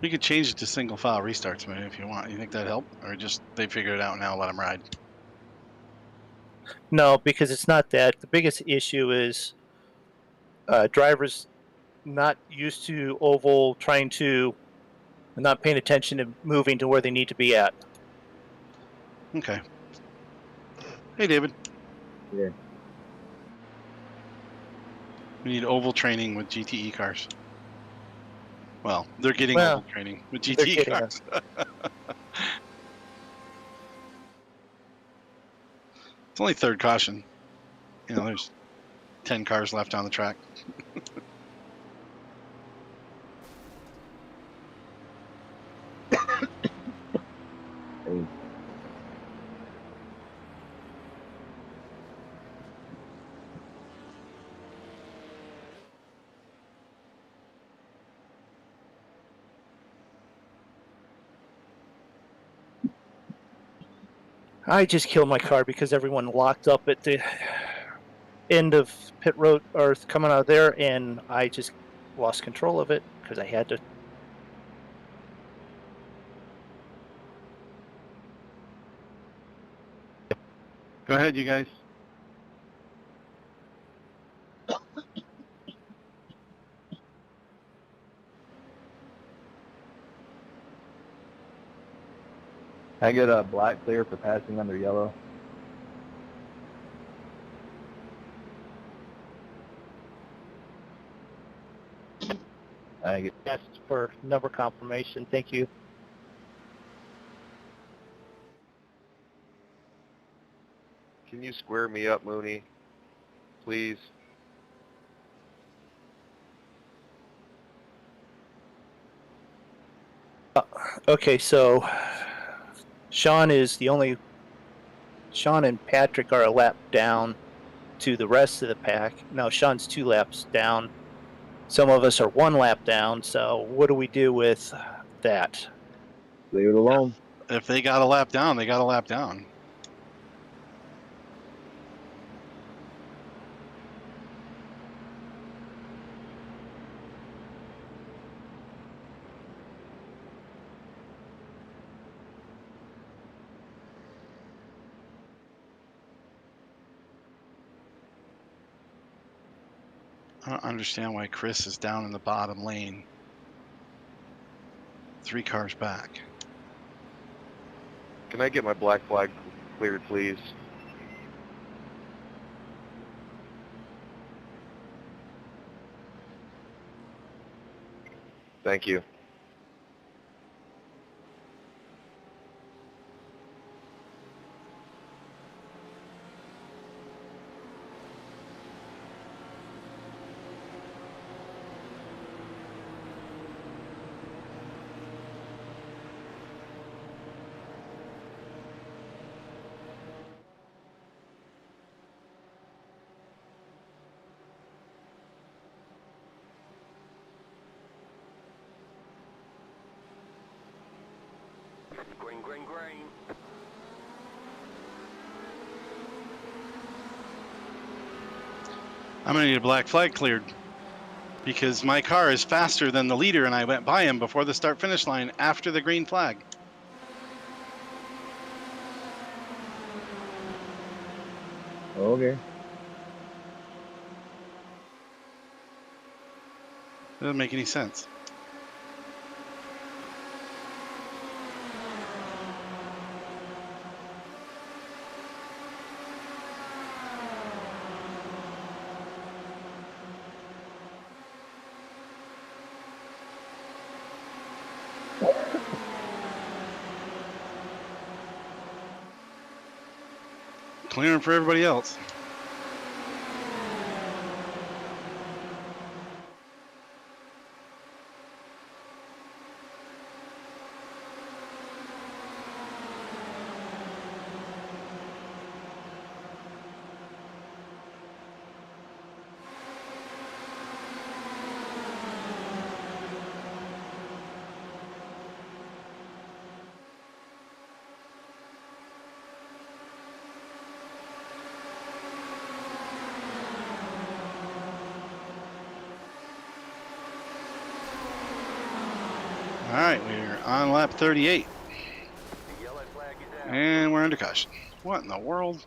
You could change it to single file restarts, maybe, if you want. You think that'd help? Or just they figured it out now, let them ride? No, because it's not that. The biggest issue is drivers not used to oval, not paying attention to moving to where they need to be at. Okay. Hey, David. Yeah. We need oval training with GTE cars. Well, they're getting oval training with GTE cars. It's only third caution. there's 10 cars left on the track. I just killed my car because everyone locked up at the end of pit road or coming out of there, and I just lost control of it because I had to. Go ahead, you guys. I get a black clear for passing under yellow. I get Yes, for number confirmation. Thank you. Can you square me up, Mooney? Please. Okay, so Sean and Patrick are a lap down to the rest of the pack. No, Sean's 2 laps down. Some of us are 1 lap down. So what do we do with that? leave it alone. If they got a lap down, they got a lap down. I don't understand why Chris is down in the bottom lane. 3 cars back. Can I get my black flag cleared, please? Thank you. Green, green, green. I'm going to need a black flag cleared because my car is faster than the leader and I went by him before the start finish line after the green flag. Okay. Doesn't make any sense. Clearing for everybody else. All right, we're on lap 38. The yellow flag is out. And we're under caution. What in the world?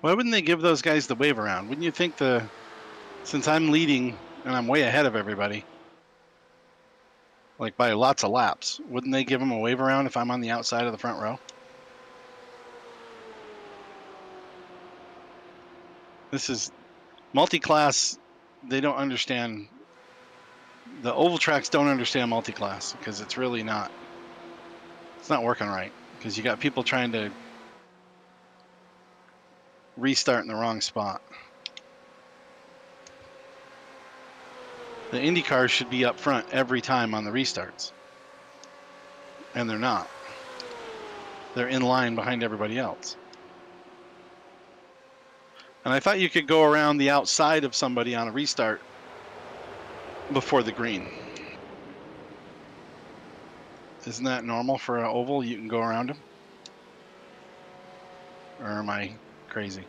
Why wouldn't they give those guys the wave around? Wouldn't you think since I'm leading and I'm way ahead of everybody, like by lots of laps, wouldn't they give them a wave around if I'm on the outside of the front row? This is multi-class. They don't understand. The oval tracks don't understand multi-class because it's really not. It's not working right because you got people trying to restart in the wrong spot. The IndyCars should be up front every time on the restarts. And they're not. They're in line behind everybody else. And I thought you could go around the outside of somebody on a restart before the green. Isn't that normal for an oval? You can go around them? Or am I crazy?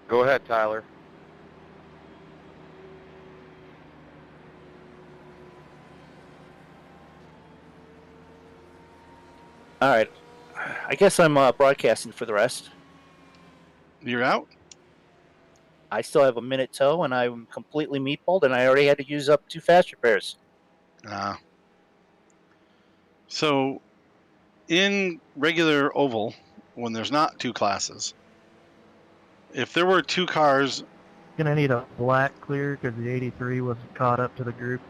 Go ahead, Tyler. All right. I guess I'm broadcasting for the rest. You're out? I still have a minute toe, and I'm completely meatballed, and I already had to use up 2 fast repairs. So in regular oval, when there's not 2 classes, if there were 2 cars... Gonna need a black clear because the 83 was caught up to the group.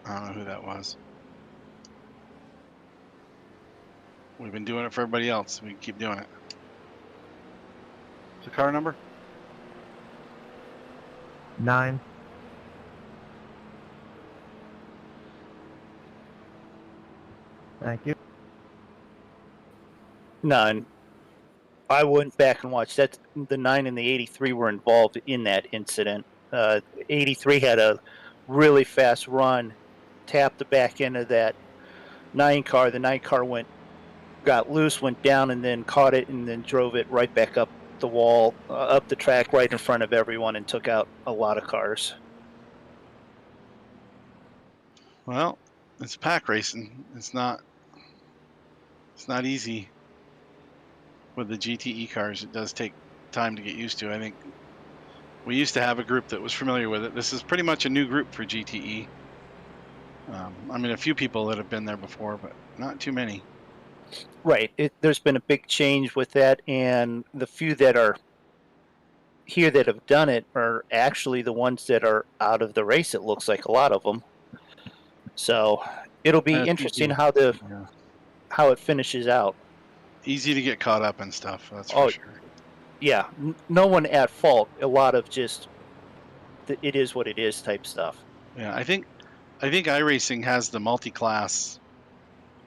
I don't know who that was. We've been doing it for everybody else. We can keep doing it. What's the car number? 9. Thank you. None. I went back and watched that. The 9 and the 83 were involved in that incident. 83 had a really fast run, tapped the back end of that 9 car. The 9 car got loose, went down, and then caught it, and then drove it right back up the wall, up the track, right in front of everyone, and took out a lot of cars. Well, it's pack racing. It's not easy with the GTE cars. It does take time to get used to. I think we used to have a group that was familiar with it. This is pretty much a new group for GTE. I mean, a few people that have been there before, but not too many. Right. There's been a big change with that, and the few that are here that have done it are actually the ones that are out of the race. It looks like a lot of them. So it'll be interesting how it finishes out. Easy to get caught up and stuff. That's for sure. Yeah, no one at fault. A lot of just it is what it is type stuff. Yeah, I think iRacing has the multi-class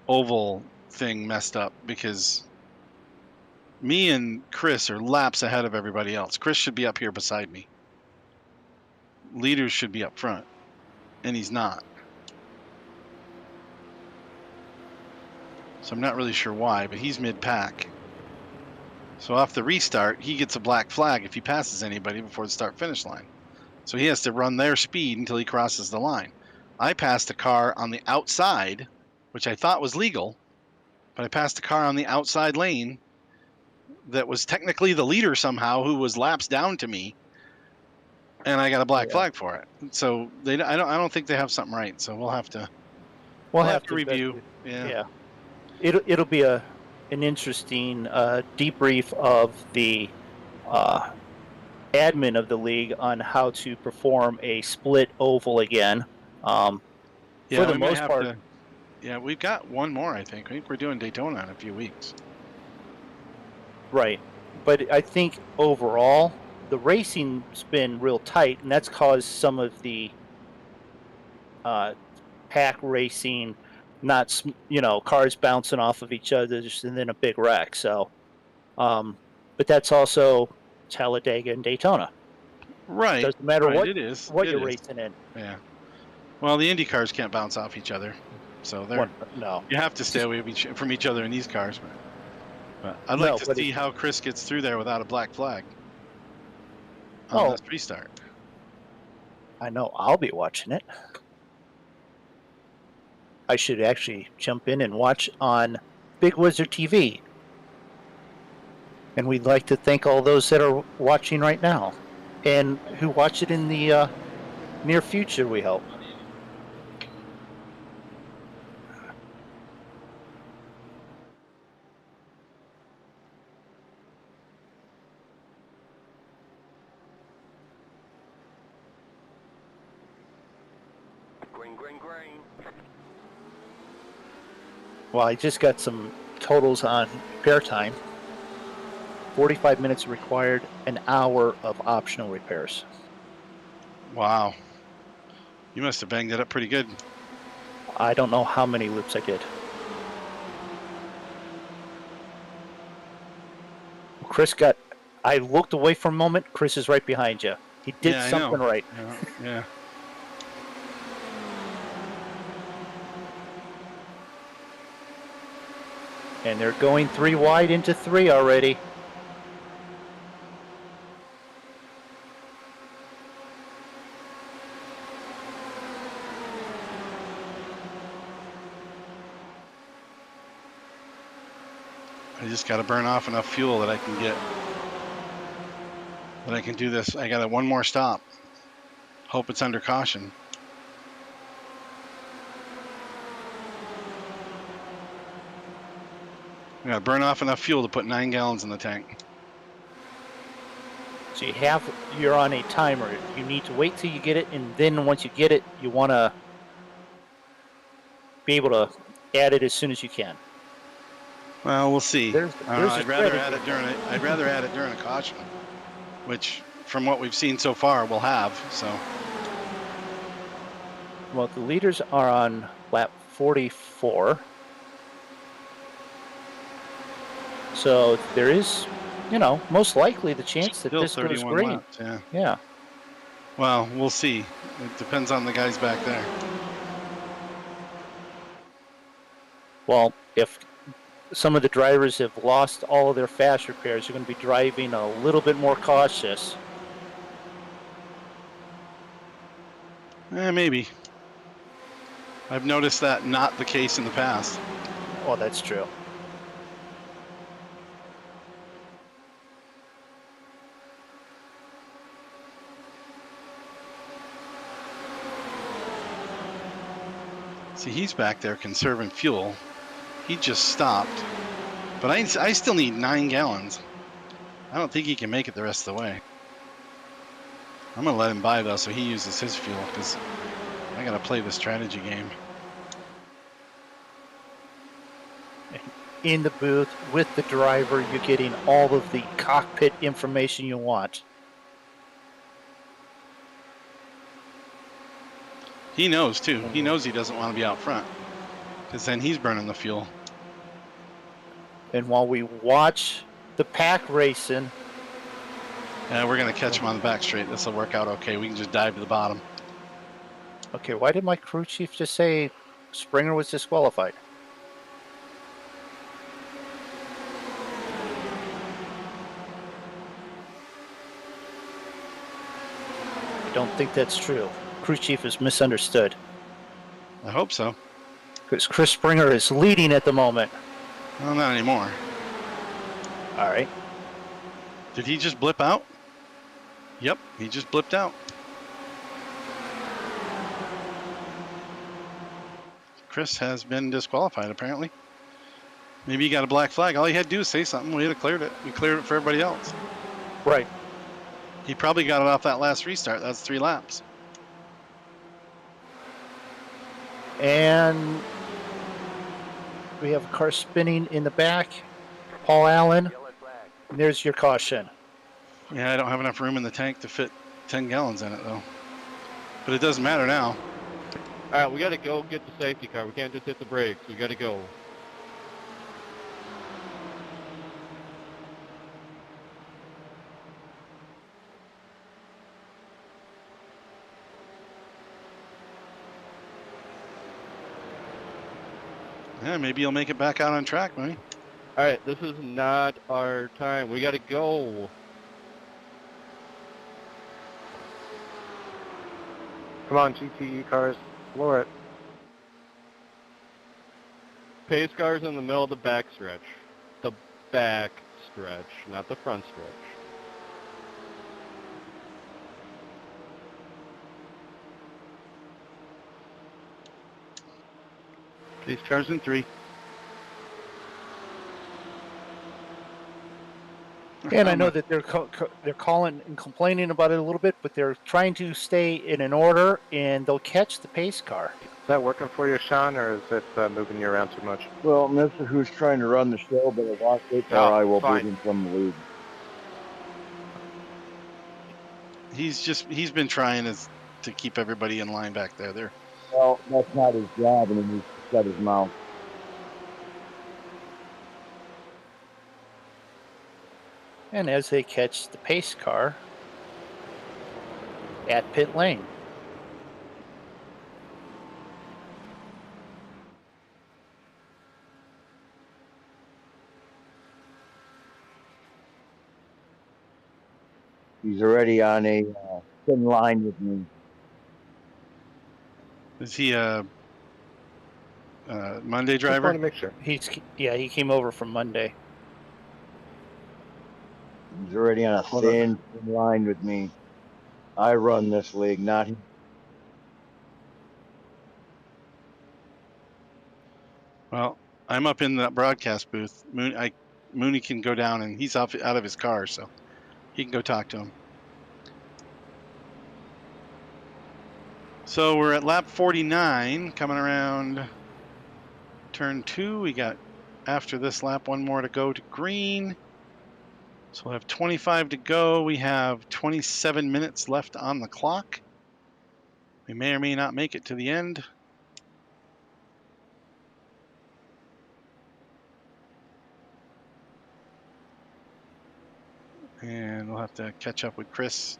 oval thing messed up because me and Chris are laps ahead of everybody else. Chris should be up here beside me. Leaders should be up front, and he's not. So I'm not really sure why, but he's mid-pack. So off the restart, he gets a black flag if he passes anybody before the start-finish line. So he has to run their speed until he crosses the line. I passed a car on the outside, which I thought was legal, but I passed a car on the outside lane that was technically the leader somehow, who was laps down to me, and I got a black flag for it. So I don't think they have something right. So we'll have to review. Yeah. It'll be an interesting debrief of the admin of the league on how to perform a split oval again. For the most part. Yeah, we've got one more, I think. I think we're doing Daytona in a few weeks. Right. But I think overall, the racing's been real tight, and that's caused some of the pack racing, not cars bouncing off of each other and then a big wreck. So, but that's also Talladega and Daytona. Right. Doesn't matter right, what it is. what it you're is. racing in. Yeah. Well, the Indy cars can't bounce off each other, so No. you have to stay away from each other in these cars. But I'd No, like to but see how Chris gets through there without a black flag on Oh. this restart. I know. I'll be watching it. I should actually jump in and watch on Big Wizard TV. And we'd like to thank all those that are watching right now and who watch it in the near future, we hope. Green, green, green. Well, I just got some totals on repair time. 45 minutes required, an hour of optional repairs. Wow. You must have banged it up pretty good. I don't know how many loops I did. I looked away for a moment. Chris is right behind you. He did Yeah, I something know. right. Yeah. And they're going 3 wide into 3 already. I just got to burn off enough fuel that I can do this. I got one more stop. Hope it's under caution. I got to burn off enough fuel to put 9 gallons in the tank. So you're on a timer. You need to wait till you get it, and then once you get it, you want to be able to add it as soon as you can. Well, we'll see. I'd rather add it during a caution, which, from what we've seen so far, we'll have. So. Well, the leaders are on lap 44. So there is, most likely the chance that Still this goes 31 green. laps, yeah. Yeah. Well, we'll see. It depends on the guys back there. Well, if some of the drivers have lost all of their fast repairs, you're going to be driving a little bit more cautious. Maybe. I've noticed that not the case in the past. Well, that's true. See, he's back there conserving fuel. He just stopped. But I still need 9 gallons. I don't think he can make it the rest of the way. I'm going to let him by, though, so he uses his fuel, because I got to play the strategy game. In the booth with the driver, you're getting all of the cockpit information you want. He knows, too. He knows he doesn't want to be out front, because then he's burning the fuel. And while we watch the pack racing... We're going to catch him on the back straight. This will work out okay. We can just dive to the bottom. Okay, why did my crew chief just say Springer was disqualified? I don't think that's true. Crew chief is misunderstood. I hope so. Because Chris Springer is leading at the moment. Well, not anymore. All right. Did he just blip out? Yep, he just blipped out. Chris has been disqualified, apparently. Maybe he got a black flag. All he had to do was say something. We'd have cleared it. We cleared it for everybody else. Right. He probably got it off that last restart. That's 3 laps. And we have a car spinning in the back. Paul Allen, there's your caution. Yeah, I don't have enough room in the tank to fit 10 gallons in it, though. But it doesn't matter now. All right, we got to go get the safety car. We can't just hit the brakes. We got to go. Yeah, maybe you'll make it back out on track, Mooney. All right, this is not our time. We got to go. Come on, GTE cars, floor it. Pace cars in the middle of the back stretch. The back stretch, not the front stretch. Pace cars in 3. And I know that they're calling and complaining about it a little bit, but they're trying to stay in an order, and they'll catch the pace car. Is that working for you, Sean, or is it moving you around too much? Well, Mr. Who's trying to run the show, but I lost it, or I will boot him from the league. He's been trying to keep everybody in line back there. Well, that's not his job, and he needs to shut his mouth. And as they catch the pace car at pit lane. He's already on a thin line with me. Is he a Monday driver? Just want to make sure. He came over from Monday. He's already on a thin line with me. I run this league, not him. Well, I'm up in the broadcast booth. Mooney can go down, and he's out of his car, so he can go talk to him. So we're at lap 49, coming around turn 2. We got, after this lap, one more to go to green. So we'll have 25 to go. We have 27 minutes left on the clock. We may or may not make it to the end. And we'll have to catch up with Chris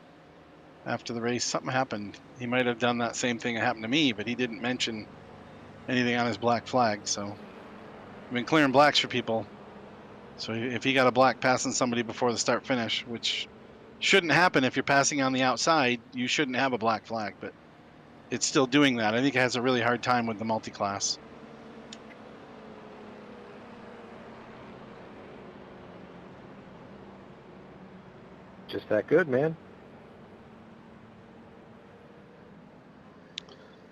after the race. Something happened. He might have done that same thing that happened to me, but he didn't mention anything on his black flag. So I've been clearing blacks for people. So if he got a black passing somebody before the start finish, which shouldn't happen if you're passing on the outside, you shouldn't have a black flag, but it's still doing that. I think it has a really hard time with the multi-class. Just that good, man.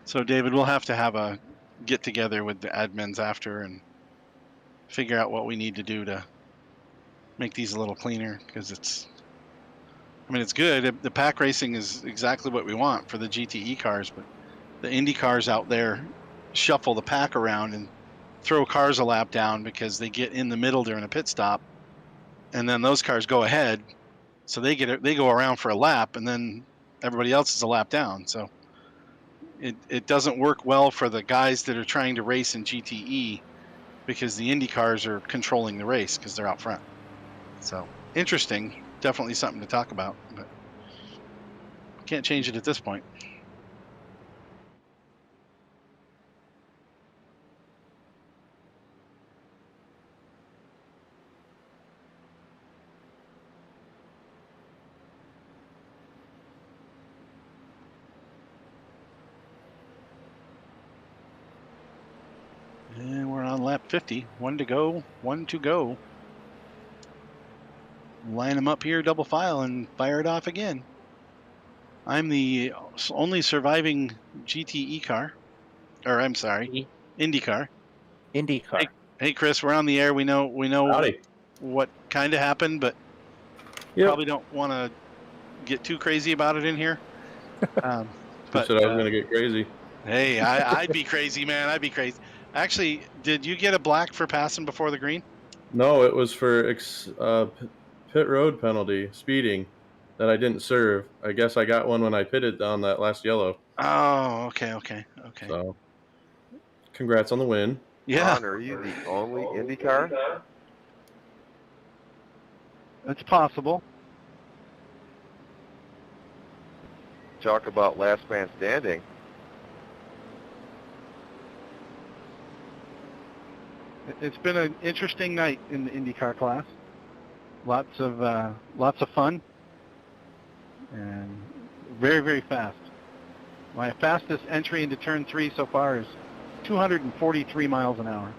So David, we'll have to have a get together with the admins after and figure out what we need to do to make these a little cleaner, because it's good. The pack racing is exactly what we want for the GTE cars, but the Indy cars out there shuffle the pack around and throw cars a lap down because they get in the middle during a pit stop, and then those cars go ahead, so they go around for a lap, and then everybody else is a lap down. So it doesn't work well for the guys that are trying to race in GTE, because the Indy cars are controlling the race because they're out front. So interesting, definitely something to talk about, but can't change it at this point. And we're on lap 50. 1 to go, 1 to go. Line them up here, double file, and fire it off again. I'm the only surviving GTE car, or I'm sorry, IndyCar. IndyCar. Hey, Chris, we're on the air. We know Howdy. what kind of happened, but probably don't want to get too crazy about it in here. But said I was going to get crazy. Hey, I'd be crazy, man. I'd be crazy. Actually, did you get a black for passing before the green? No, it was for pit road penalty, speeding. that I didn't serve. I guess I got one when I pitted on that last yellow. Oh, okay. So, congrats on the win. Yeah. Ron, are you the only IndyCar? It's possible. Talk about last man standing. It's been an interesting night in the IndyCar class. Lots of fun, and very, very fast. My fastest entry into turn 3 so far is 243 miles an hour.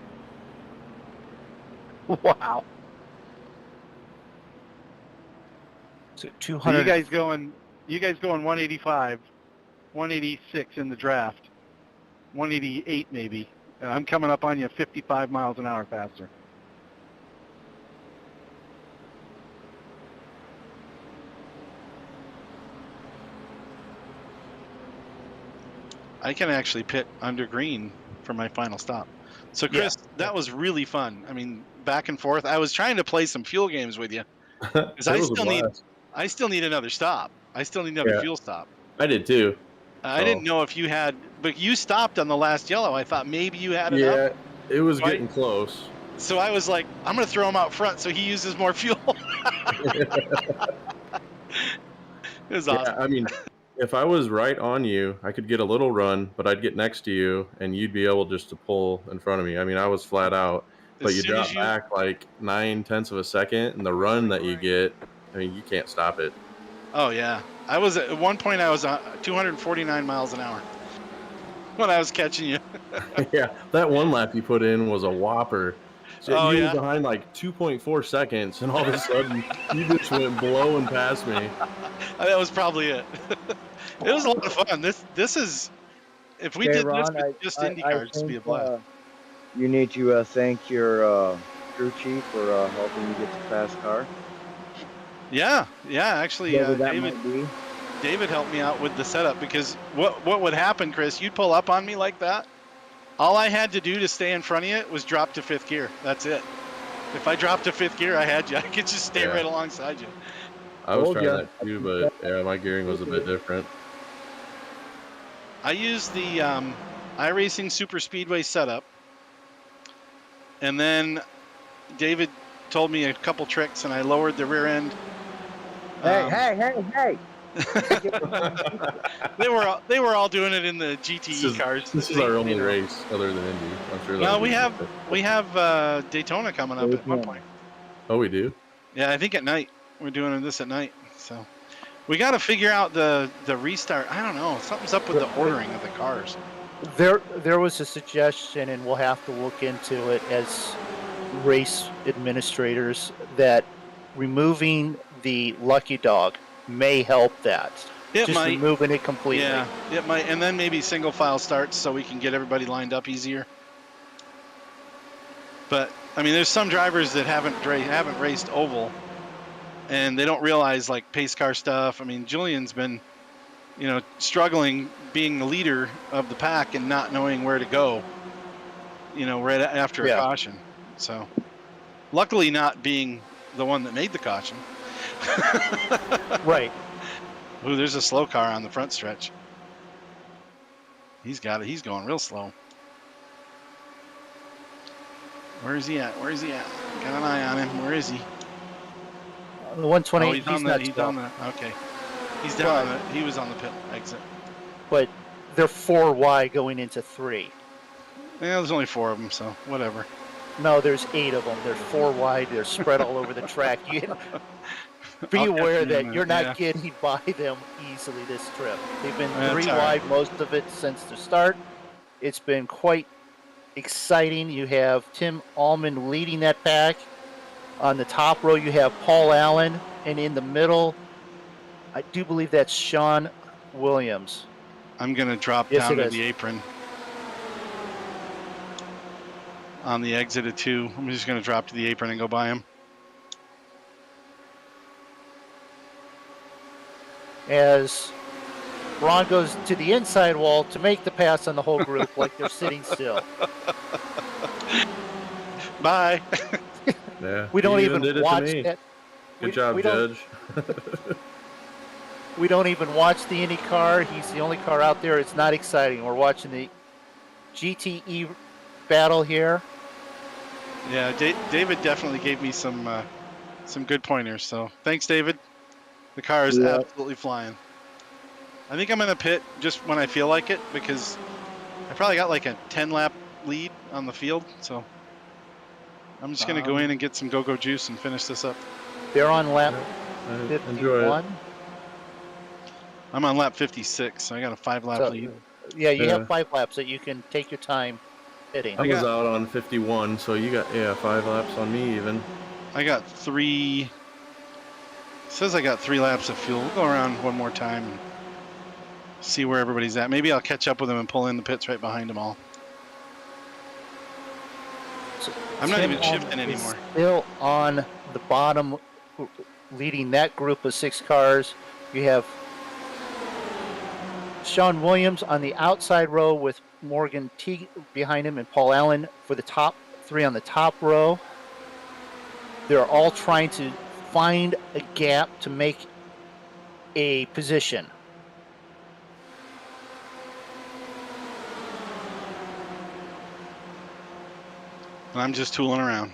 Wow. So So 200. you guys going 185, 186 in the draft, 188 maybe. I'm coming up on you 55 miles an hour faster. I can actually pit under green for my final stop. So Chris, that was really fun. I mean, back and forth. I was trying to play some fuel games with you because I still need another stop. I still need another fuel stop. I did too. I didn't know if you had, but you stopped on the last yellow. I thought maybe you had it up. Yeah, it was getting close. So I was like, I'm going to throw him out front so he uses more fuel. It was awesome. Yeah, I mean, if I was right on you, I could get a little run, but I'd get next to you, and you'd be able just to pull in front of me. I mean, I was flat out, but you drop back like 9/10 of a second, and the run that you get, I mean, you can't stop it. Oh yeah, I was at one point. I was 249 miles an hour when I was catching you. Yeah, that one lap you put in was a whopper. So you were behind like 2.4 seconds, and all of a sudden you just went blowing past me. That was probably it. It was a lot of fun. This is, if we did Ron, this with just IndyCar, it'd be a blast. You need to thank your crew chief for helping you get the fast car. Yeah. Actually, David helped me out with the setup because what would happen, Chris? You'd pull up on me like that. All I had to do to stay in front of you was drop to 5th gear. That's it. If I dropped to 5th gear, I had you. I could just stay right alongside you. I was trying that too, but yeah, my gearing was a bit different. I used the iRacing Super Speedway setup, and then David told me a couple tricks, and I lowered the rear end. Hey! They were all doing it in the GTE cars. This is our only race other than Indy. I'm sure. Well, we have Daytona coming up at one point. Oh, we do? Yeah, I think at night. We're doing this at night, so we got to figure out the restart. I don't know. Something's up with the ordering of the cars. There was a suggestion, and we'll have to look into it as race administrators, that removing the lucky dog may help that. Removing it completely. Yeah, it might, and then maybe single file starts so we can get everybody lined up easier. But I mean, there's some drivers that haven't raced oval, and they don't realize like pace car stuff. I mean, Julian's been, struggling being the leader of the pack and not knowing where to go. Right after a caution. So, luckily, not being the one that made the caution. Right. Ooh, there's a slow car on the front stretch. He's got it. He's going real slow. Where is he at? Got an eye on him. Where is he? The 128. Oh, he's on the. Okay. He's down. He was on the pit exit. But they're 4 wide going into 3. Yeah, there's only 4 of them, so whatever. No, there's 8 of them. They're 4 wide. They're spread all over the track. Be aware that you're not getting by them easily this trip. They've been 3 wide most of it since the start. It's been quite exciting. You have Tim Allman leading that pack. On the top row, you have Paul Allen, and in the middle, I do believe that's Sean Williams. I'm going to drop down to the apron on the exit of 2. I'm just going to drop to the apron and go by him. As Ron goes to the inside wall to make the pass on the whole group like they're sitting still. Bye. Yeah. We don't even watch it. Good job, Judge. we don't even watch the IndyCar. He's the only car out there. It's not exciting. We're watching the GTE battle here. Yeah, David definitely gave me some good pointers. So thanks, David. The car is absolutely flying. I think I'm gonna pit just when I feel like it because I probably got like a 10-lap lead on the field. So I'm just gonna go in and get some go-go juice and finish this up. They're on lap enjoy 51. it. I'm on lap 56, so I got a 5-lap lead. Yeah, you have 5 laps that you can take your time pitting. I was out on 51, so you got 5 laps on me even. I got 3. It says I got 3 laps of fuel. We'll go around one more time and see where everybody's at. Maybe I'll catch up with them and pull in the pits right behind them all. So I'm not even shifting anymore. Still on the bottom, leading that group of 6 cars. You have Sean Williams on the outside row with Morgan T behind him and Paul Allen for the top 3 on the top row. They're all trying to find a gap to make a position. And I'm just tooling around.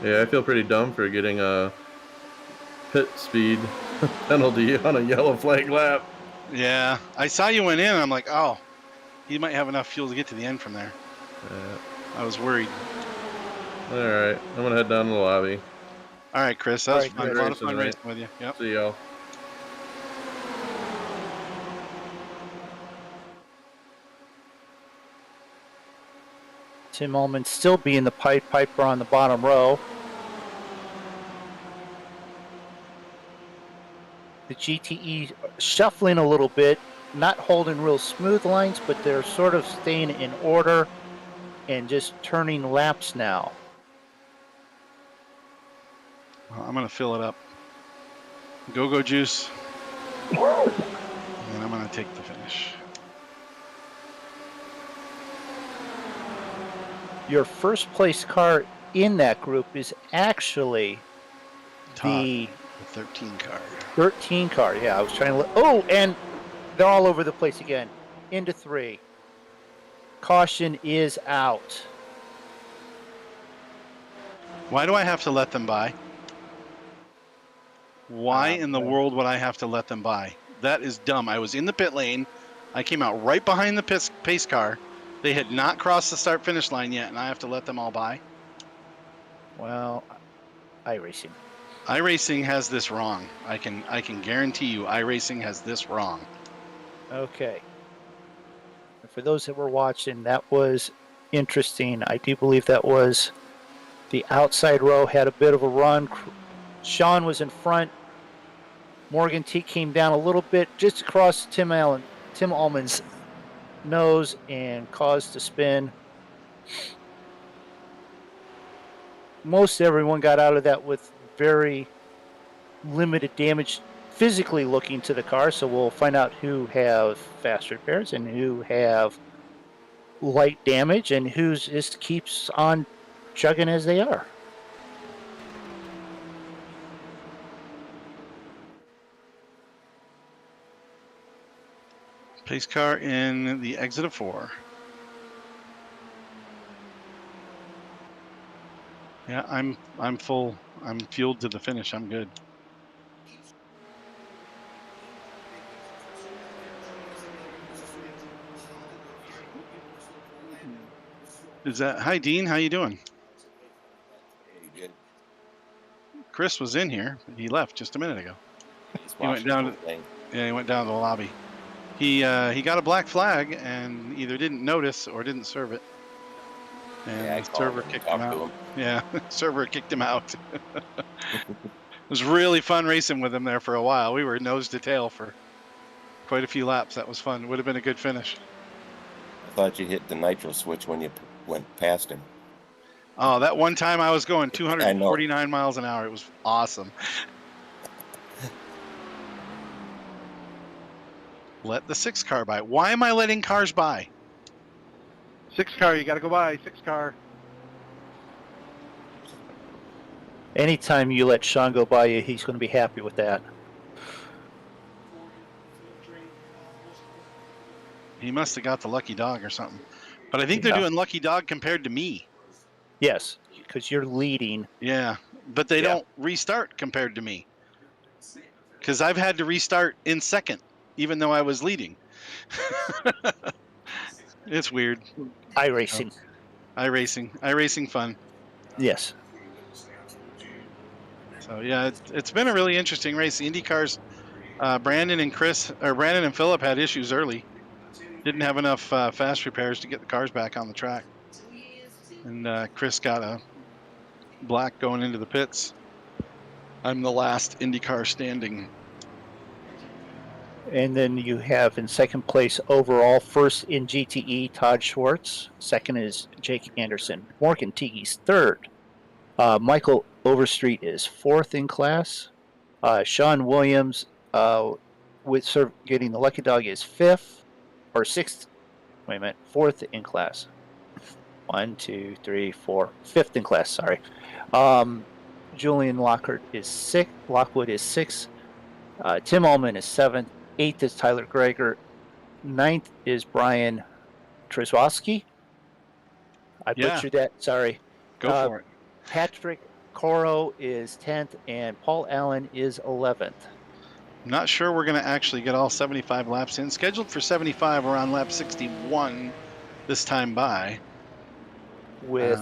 Yeah, I feel pretty dumb for getting a pit speed penalty on a yellow flag lap. Yeah, I saw you went in, and I'm like, oh, he might have enough fuel to get to the end from there. I was worried. All right, I'm gonna head down to the lobby. All right, Chris, that was fun. A lot of fun racing with you. Yep. See y'all. Tim Ullman still being the Pied Piper on the bottom row. The GTE shuffling a little bit, not holding real smooth lines, but they're sort of staying in order and just turning laps now. Well, I'm going to fill it up. Go-go juice. And then I'm going to take the finish. Your first place car in that group is actually the 13 car. 13 car, yeah. I was trying to oh, and they're all over the place again. Into 3. Caution is out. Why do I have to let them by? Why in the world would I have to let them by? That is dumb. I was in the pit lane. I came out right behind the pace car. They had not crossed the start-finish line yet, and I have to let them all by? Well, iRacing. iRacing has this wrong. I can guarantee you iRacing has this wrong. Okay. For those that were watching, that was interesting. I do believe that was the outside row had a bit of a run. Sean was in front. Morgan T came down a little bit just across Tim Ullman's nose and caused a spin. Most everyone got out of that with very limited damage physically looking to the car, so we'll find out who have fast repairs and who have light damage and who's just keeps on chugging as they are. Pace car in the exit of 4. Yeah, I'm full. I'm fueled to the finish. I'm good. Is that hi Dean? How you doing? Good. Chris was in here. He left just a minute ago. He went down. He went down to the lobby. He got a black flag and either didn't notice or didn't serve it. And the server kicked him out. Yeah, server kicked him out. It was really fun racing with him there for a while. We were nose to tail for quite a few laps. That was fun. Would have been a good finish. I thought you hit the nitro switch when you went past him. Oh, that one time I was going 249 miles an hour. It was awesome. Let the 6 car by. Why am I letting cars by? 6 car, you got to go by. 6 car. Anytime you let Sean go by you, he's going to be happy with that. He must have got the lucky dog or something. But I think they're doing lucky dog compared to me. Yes, because you're leading. Yeah, but they don't restart compared to me. Because I've had to restart in second, even though I was leading. It's weird. iRacing. iRacing fun. Yes. So yeah, it's been a really interesting race. The IndyCars, Brandon and Philip had issues early. Didn't have enough fast repairs to get the cars back on the track. And Chris got a black going into the pits. I'm the last IndyCar standing. And then you have in second place overall, first in GTE, Todd Schwartz. Second is Jake Anderson. Morgan Teague's third. Michael Overstreet is fourth in class. Sean Williams, getting the lucky dog, is fifth or sixth. Wait a minute, fourth in class. 1, 2, 3, 4, fifth in class. Sorry. Julian Lockwood is sixth. Tim Ullman is seventh. Eighth is Tyler Greger. Ninth is Brian Trzewski. I butchered that. Sorry. Go for it. Patrick Coro is 10th, and Paul Allen is 11th. I'm not sure we're going to actually get all 75 laps in. Scheduled for 75, we're on lap 61 this time by. With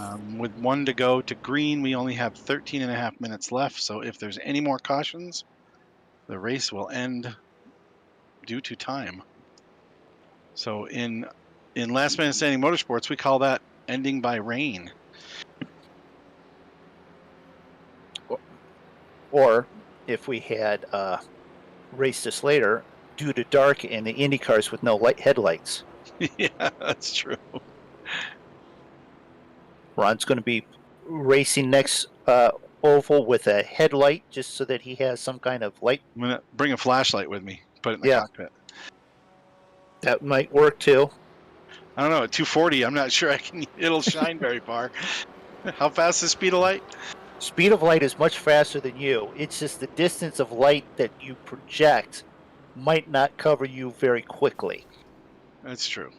one to go to green, we only have 13 and a half minutes left. So if there's any more cautions, the race will end due to time. So in last minute standing motorsports, we call that ending by rain. Or if we had raced this later, due to dark and the Indy cars with no headlights. Yeah, that's true. Ron's going to be racing next oval with a headlight just so that he has some kind of light. I'm going to bring a flashlight with me, put it in the cockpit. That might work too. I don't know, at 240, I'm not sure it'll shine very far. How fast is speed of light? Speed of light is much faster than you. It's just the distance of light that you project might not cover you very quickly. That's true.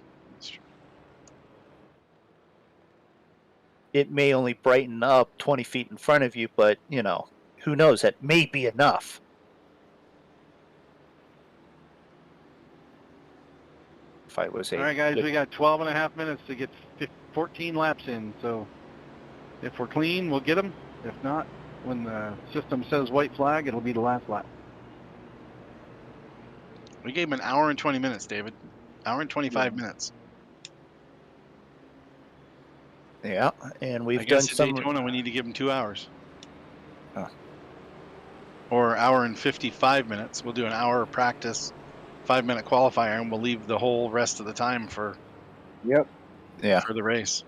It may only brighten up 20 feet in front of you, but, who knows? That may be enough. If I was All right, guys, we got 12 and a half minutes to get 14 laps in. So if we're clean, we'll get them. If not, when the system says white flag, it'll be the last lap. We gave him an hour and 20 minutes, David. Hour and 25 minutes. Yeah, and we've I done guess some. At Daytona, we need to give him 2 hours. Or hour and 55 minutes. We'll do an hour of practice, 5-minute qualifier, and we'll leave the whole rest of the time for for the race.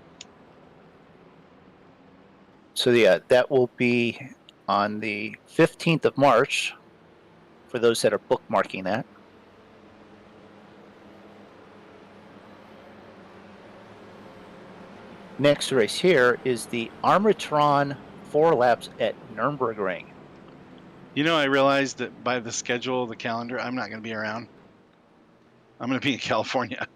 So that will be on the 15th of March for those that are bookmarking that. Next race here is the Armatron 4 laps at Nürburgring. I realized that by the schedule, the calendar, I'm not going to be around. I'm going to be in California.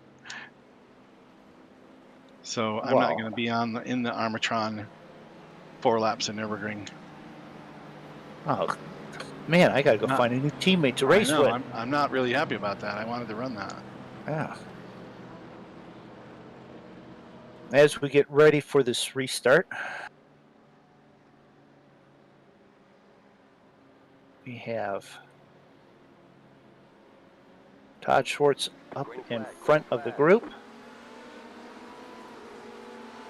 So I'm not going to be in the Armatron 4 laps at Nürburgring. Oh, man, I got to go find a new teammate to race with. I'm not really happy about that. I wanted to run that. Yeah. As we get ready for this restart, we have Todd Schwartz up in front of the group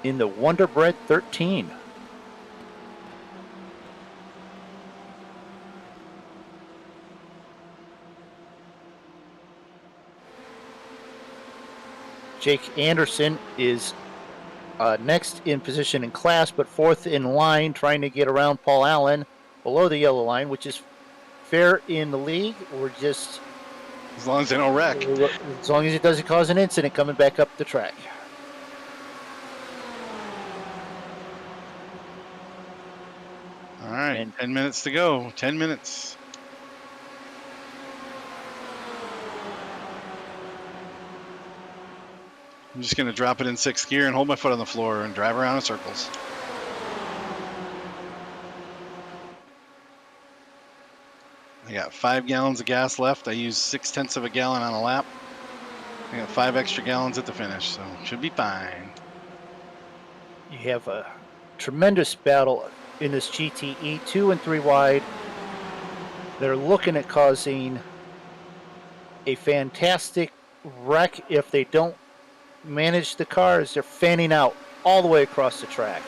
in the Wonderbread 13. Jake Anderson is next in position in class, but fourth in line, trying to get around Paul Allen below the yellow line, which is fair in the league, or just as long as they don't wreck. As long as it doesn't cause an incident coming back up the track. All right, And 10 minutes to go. 10 minutes. I'm just going to drop it in 6th gear and hold my foot on the floor and drive around in circles. I got 5 gallons of gas left. I used 0.6 of a gallon on a lap. I got 5 extra gallons at the finish, so should be fine. you have a tremendous battle in this GTE, 2 and 3 wide. They're looking at causing a fantastic wreck if they don't manage the cars. They're fanning out all the way across the track.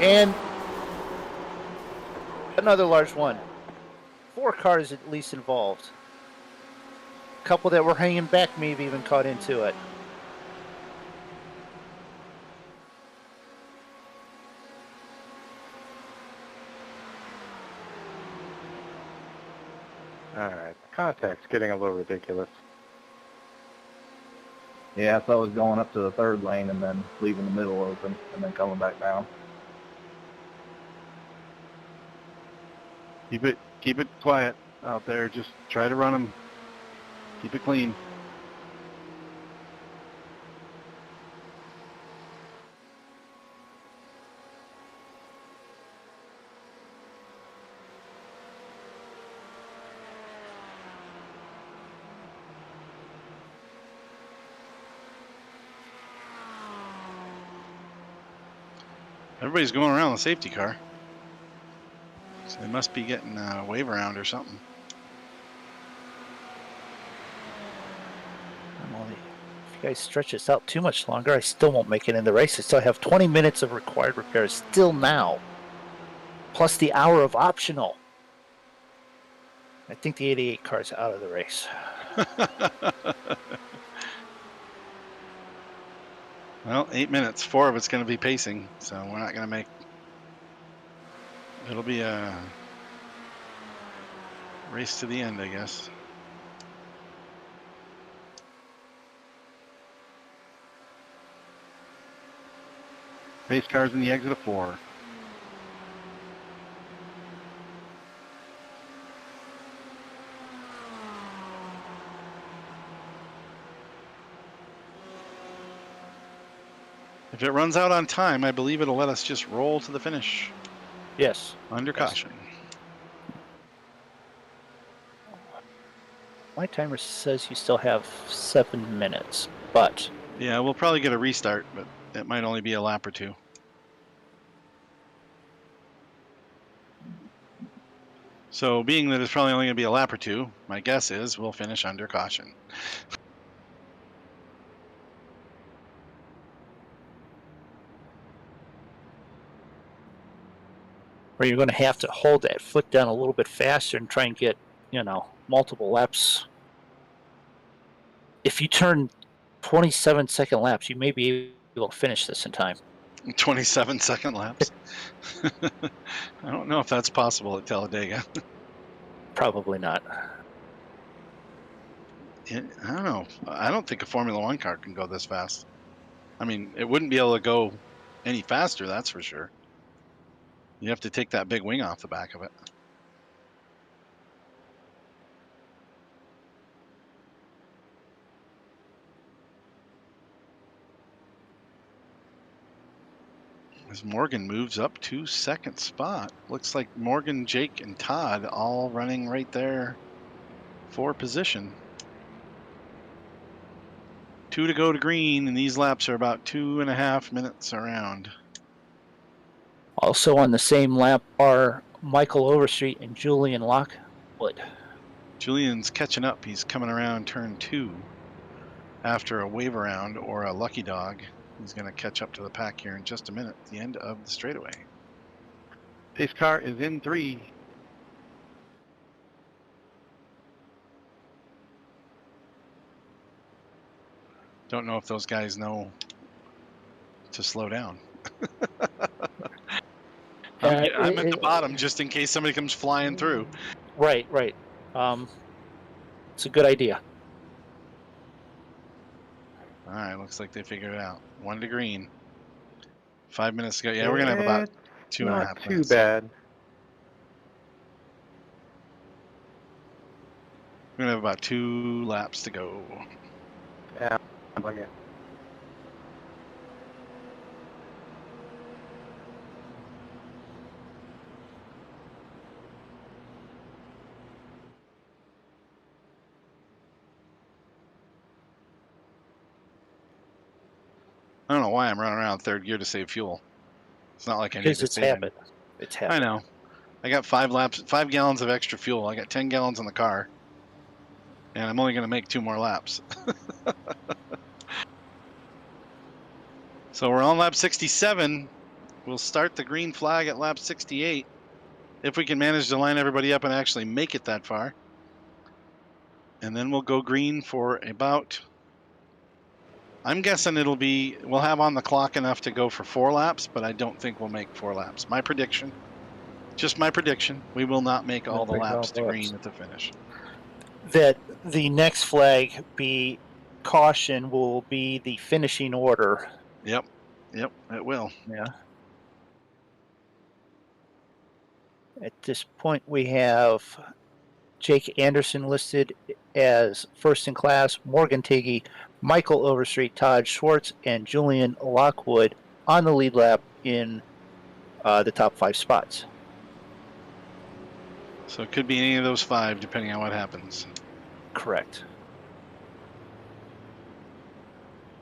And another large one. 4 cars at least involved. A couple that were hanging back maybe even caught into it. Alright, contact's getting a little ridiculous. Yeah, so I was going up to the 3rd lane and then leaving the middle open and then coming back down. Keep it quiet out there. Just try to run them. Keep it clean. Everybody's going around the safety car. So they must be getting a wave around or something. If you guys stretch this out too much longer, I still won't make it in the race. I still have 20 minutes of required repairs still now, plus the hour of optional. I think the 88 car's out of the race. Well, 8 minutes. 4 of it's going to be pacing, so we're not going to make... It'll be a race to the end, I guess. Pace cars in the exit of 4. If it runs out on time, I believe it'll let us just roll to the finish. Yes. Under caution. My timer says you still have 7 minutes, but... Yeah, we'll probably get a restart, but it might only be a lap or 2. So being that it's probably only going to be a lap or 2, my guess is we'll finish under caution. Or you're going to have to hold that foot down a little bit faster and try and get, multiple laps. If you turn 27-second laps, you may be able to finish this in time. 27-second laps? I don't know if that's possible at Talladega. Probably not. I don't know. I don't think a Formula One car can go this fast. I mean, it wouldn't be able to go any faster, that's for sure. You have to take that big wing off the back of it. As Morgan moves up to 2nd spot. Looks like Morgan, Jake, and Todd all running right there for position. 2 to go to green, and these laps are about 2.5 minutes around. Also on the same lap are Michael Overstreet and Julian Lockwood. Julian's catching up. He's coming around turn 2 after a wave around or a lucky dog. He's going to catch up to the pack here in just a minute at the end of the straightaway. Pace car is in 3. Don't know if those guys know to slow down. I'm at the bottom just in case somebody comes flying through. Right. It's a good idea. All right, looks like they figured it out. 1 to green. 5 minutes to go. Yeah, we're gonna have about It's 2.5 not too minutes. bad. We're gonna have about 2 laps to go. Yeah, like it. I don't know why I'm running around third gear to save fuel. It's not like I need Because to it's save any. habit. It's habit. I know. I got 5 gallons of extra fuel. I got 10 gallons in the car. And I'm only going to make 2 more laps. So we're on lap 67. We'll start the green flag at lap 68. If we can manage to line everybody up and actually make it that far. And then we'll go green for about, I'm guessing we'll have on the clock enough to go for 4 laps, but I don't think we'll make 4 laps. My prediction, just my prediction, we will not make all the laps to green at the finish. That the next flag be caution will be the finishing order. Yep, it will. Yeah. At this point, we have Jake Anderson listed as first in class, Morgan Tiggy, Michael Overstreet, Todd Schwartz, and Julian Lockwood on the lead lap in the top 5 spots. So it could be any of those 5, depending on what happens. Correct.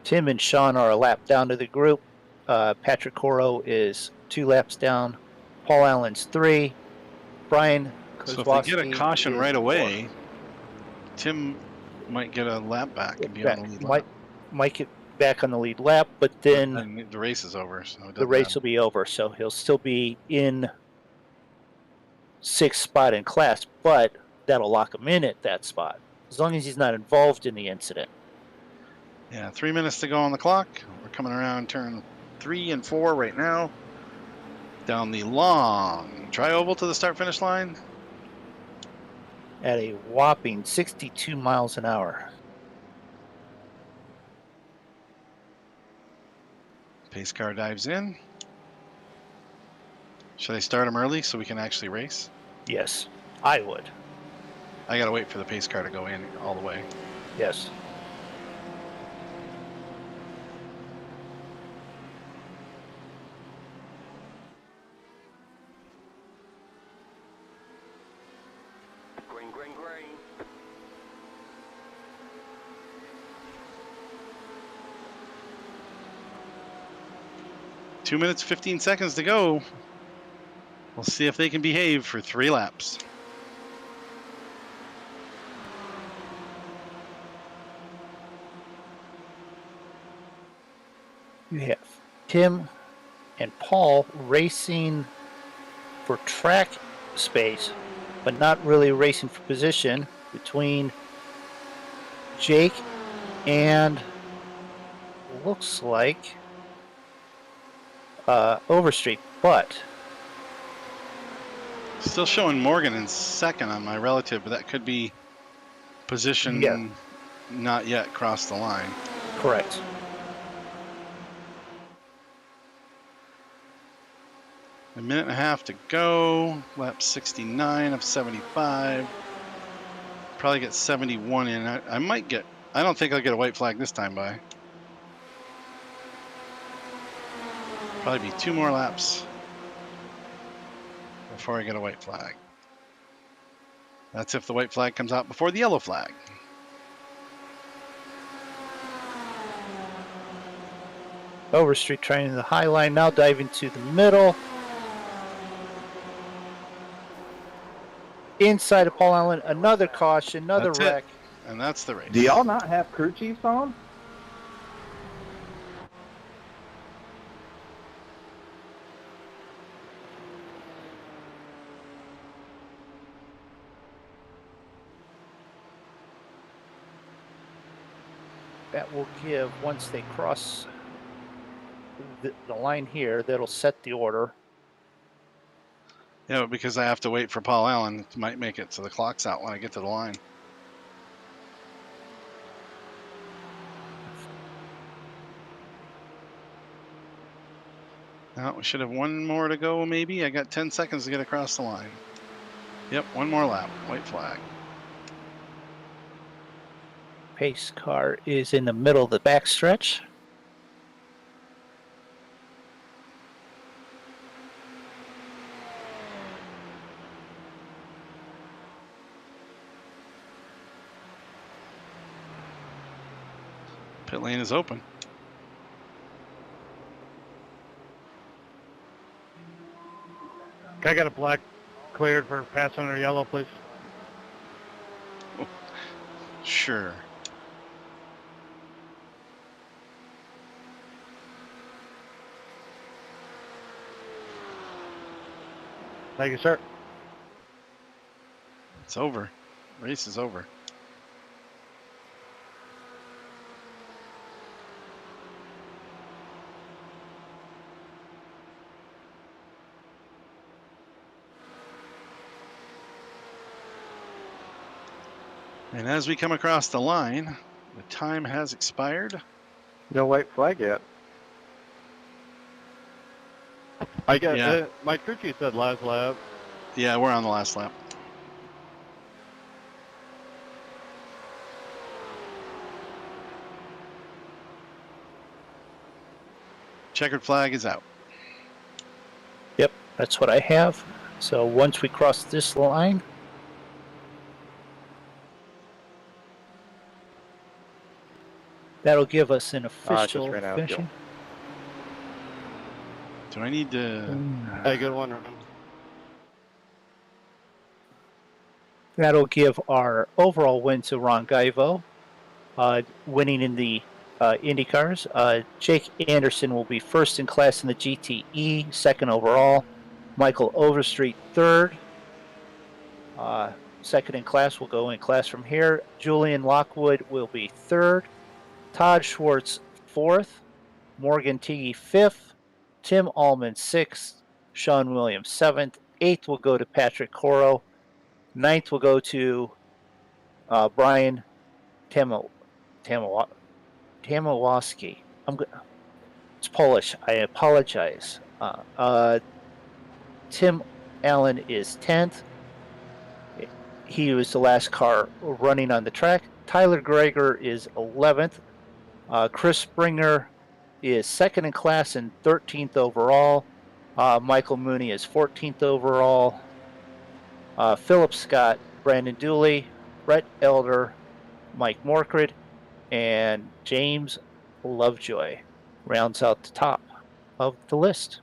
Tim and Sean are a lap down to the group. Patrick Coro is 2 laps down. Paul Allen's 3. Brian So if they get a Kozlowski caution is right 4. away, Tim might get a lap back and be on the lead lap. Might get back on the lead lap, but then And the race is over. So the race will be over. So he'll still be in 6th spot in class, but that'll lock him in at that spot as long as he's not involved in the incident. Yeah, 3 minutes to go on the clock. We're coming around turn 3 and 4 right now. Down the long tri-oval to the start-finish line. At a whopping 62 miles an hour. Pace car dives in. Should I start him early so we can actually race? Yes, I would. I gotta wait for the pace car to go in all the way. Yes. Green, green, green. Two minutes, 15 seconds to go. We'll see if they can behave for 3 laps. You have Tim and Paul racing for track space, but not really racing for position between Jake and looks like Overstreet, but still showing Morgan in 2nd on my relative, but that could be position not yet crossed the line. Correct. A minute and a half to go. Lap 69 of 75. Probably get 71 in. I might get, I don't think I'll get a white flag this time by. Probably be 2 more laps before I get a white flag. That's if the white flag comes out before the yellow flag. Overstreet trying the high line, now diving to the middle. Inside of Paul Allen, another caution, another That's wreck. And that's the race. Do y'all not have crew chiefs on? That will give, once they cross the line here, that'll set the order. Yeah, because I have to wait for Paul Allen. It might make it so the clock's out when I get to the line. Oh, we should have one more to go, maybe. I got 10 seconds to get across the line. Yep, one more lap. White flag. Pace car is in the middle of the backstretch. Pit lane is open. I got a black cleared for pass under yellow, please. Oh, sure. Thank you, sir. It's over. Race is over. And as we come across the line, the time has expired. No white flag yet. I guess my crew chief said last lap. Yeah, we're on the last lap. Checkered flag is out. Yep, that's what I have. So once we cross this line, that'll give us an official finishing. Do I need to... Hey, good one. That'll give our overall win to Ron Gaivo, winning in the IndyCars. Jake Anderson will be first in class in the GTE, second overall. Michael Overstreet, third. Second in class will go in class from here. Julian Lockwood will be third. Todd Schwartz, fourth. Morgan Tiggy, fifth. Tim Allman, sixth. Sean Williams, seventh. Eighth will go to Patrick Coro. Ninth will go to Brian Tamowski. It's Polish. I apologize. Tim Allen is 10th. He was the last car running on the track. Tyler Greger is 11th. Chris Springer is second in class and 13th overall. Michael Mooney is 14th overall. Philip Scott, Brandon Dooley, Brett Elder, Mike Morkrid, and James Lovejoy rounds out the top of the list.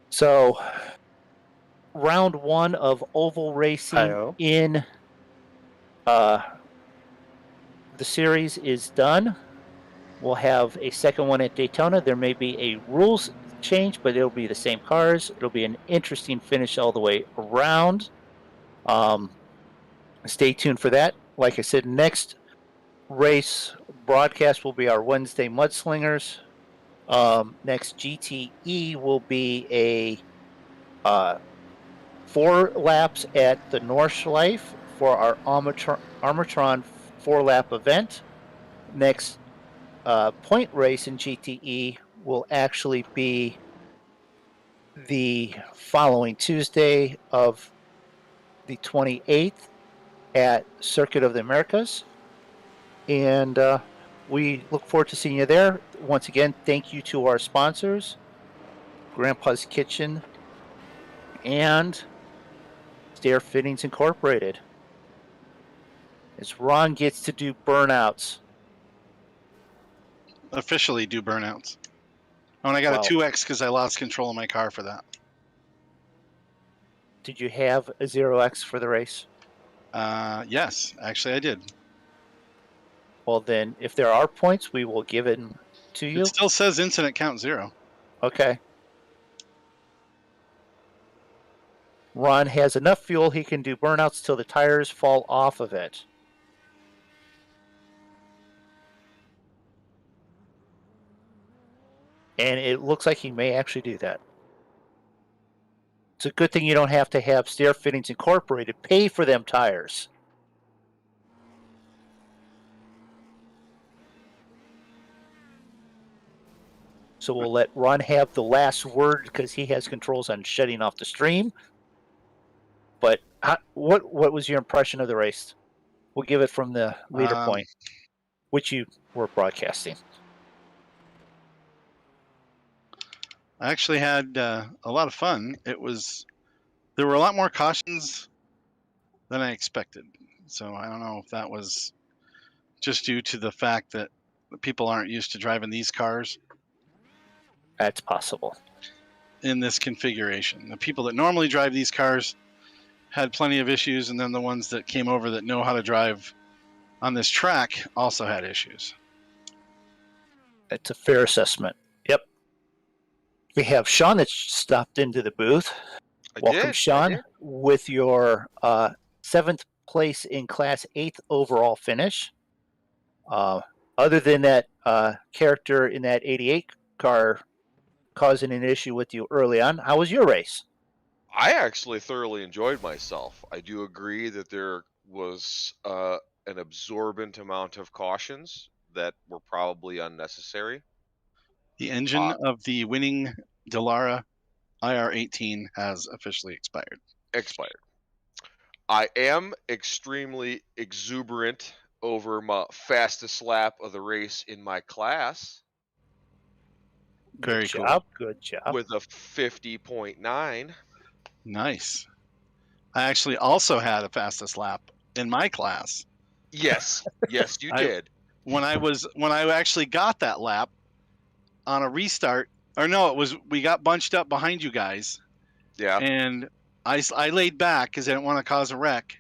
So, round one of oval racing in the series is done. We'll have a second one at Daytona. There may be a rules change, but it'll be the same cars. It'll be an interesting finish all the way around. Stay tuned for that. Like I said, next race broadcast will be our Wednesday Mudslingers. Next GTE will be a 4 laps at the Nordschleife for our Armatron 4-lap event. Next point race in GTE will actually be the following Tuesday of the 28th at Circuit of the Americas. And we look forward to seeing you there. Once again, thank you to our sponsors, Grandpa's Kitchen and Stair Fittings Incorporated. As Ron gets to do burnouts. Officially do burnouts. Oh, and I got a 2X because I lost control of my car for that. Did you have a 0X for the race? Yes, actually I did. Well, then, if there are points, we will give it to you. It still says incident count 0. Okay. Ron has enough fuel, he can do burnouts till the tires fall off of it. And it looks like he may actually do that. It's a good thing you don't have to have Stair Fittings Incorporated pay for them tires. So we'll let Ron have the last word because he has controls on shutting off the stream. But what was your impression of the race? We'll give it from the leader point, which you were broadcasting. I actually had a lot of fun. There were a lot more cautions than I expected. So I don't know if that was just due to the fact that people aren't used to driving these cars. That's possible. In this configuration, the people that normally drive these cars had plenty of issues, and then the ones that came over that know how to drive on this track also had issues. That's a fair assessment. Yep. We have Sean that stopped into the booth. Welcome, Sean, with your 7th place in Class 8th overall finish. Other than that character in that 88 car causing an issue with you early on, how was your race? I actually thoroughly enjoyed myself. I do agree that there was an absorbent amount of cautions that were probably unnecessary. The engine of the winning Dallara IR18 has officially expired. I am extremely exuberant over my fastest lap of the race in my class. Very cool. Good job. With a 50.9. Nice. I actually also had a fastest lap in my class. Yes, yes, you did. When I actually got that lap on a restart, or no, we got bunched up behind you guys. Yeah. And I laid back because I didn't want to cause a wreck.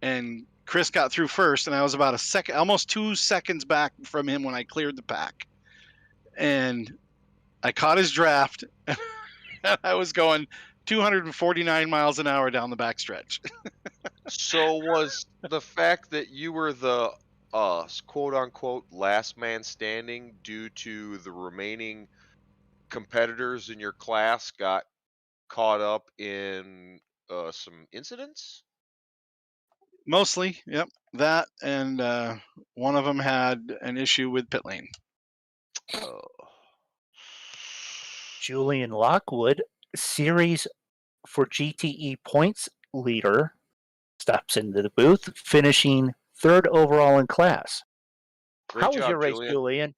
And Chris got through first, and I was about a second, almost 2 seconds back from him when I cleared the pack. And I caught his draft. And I was going 249 miles an hour down the backstretch. So was the fact that you were the quote unquote last man standing due to the remaining competitors in your class got caught up in some incidents? Mostly, yep. That and one of them had an issue with pit lane. Julian Lockwood, series for GTE points leader, stops into the booth, finishing 3rd overall in class. How was your race, Julian?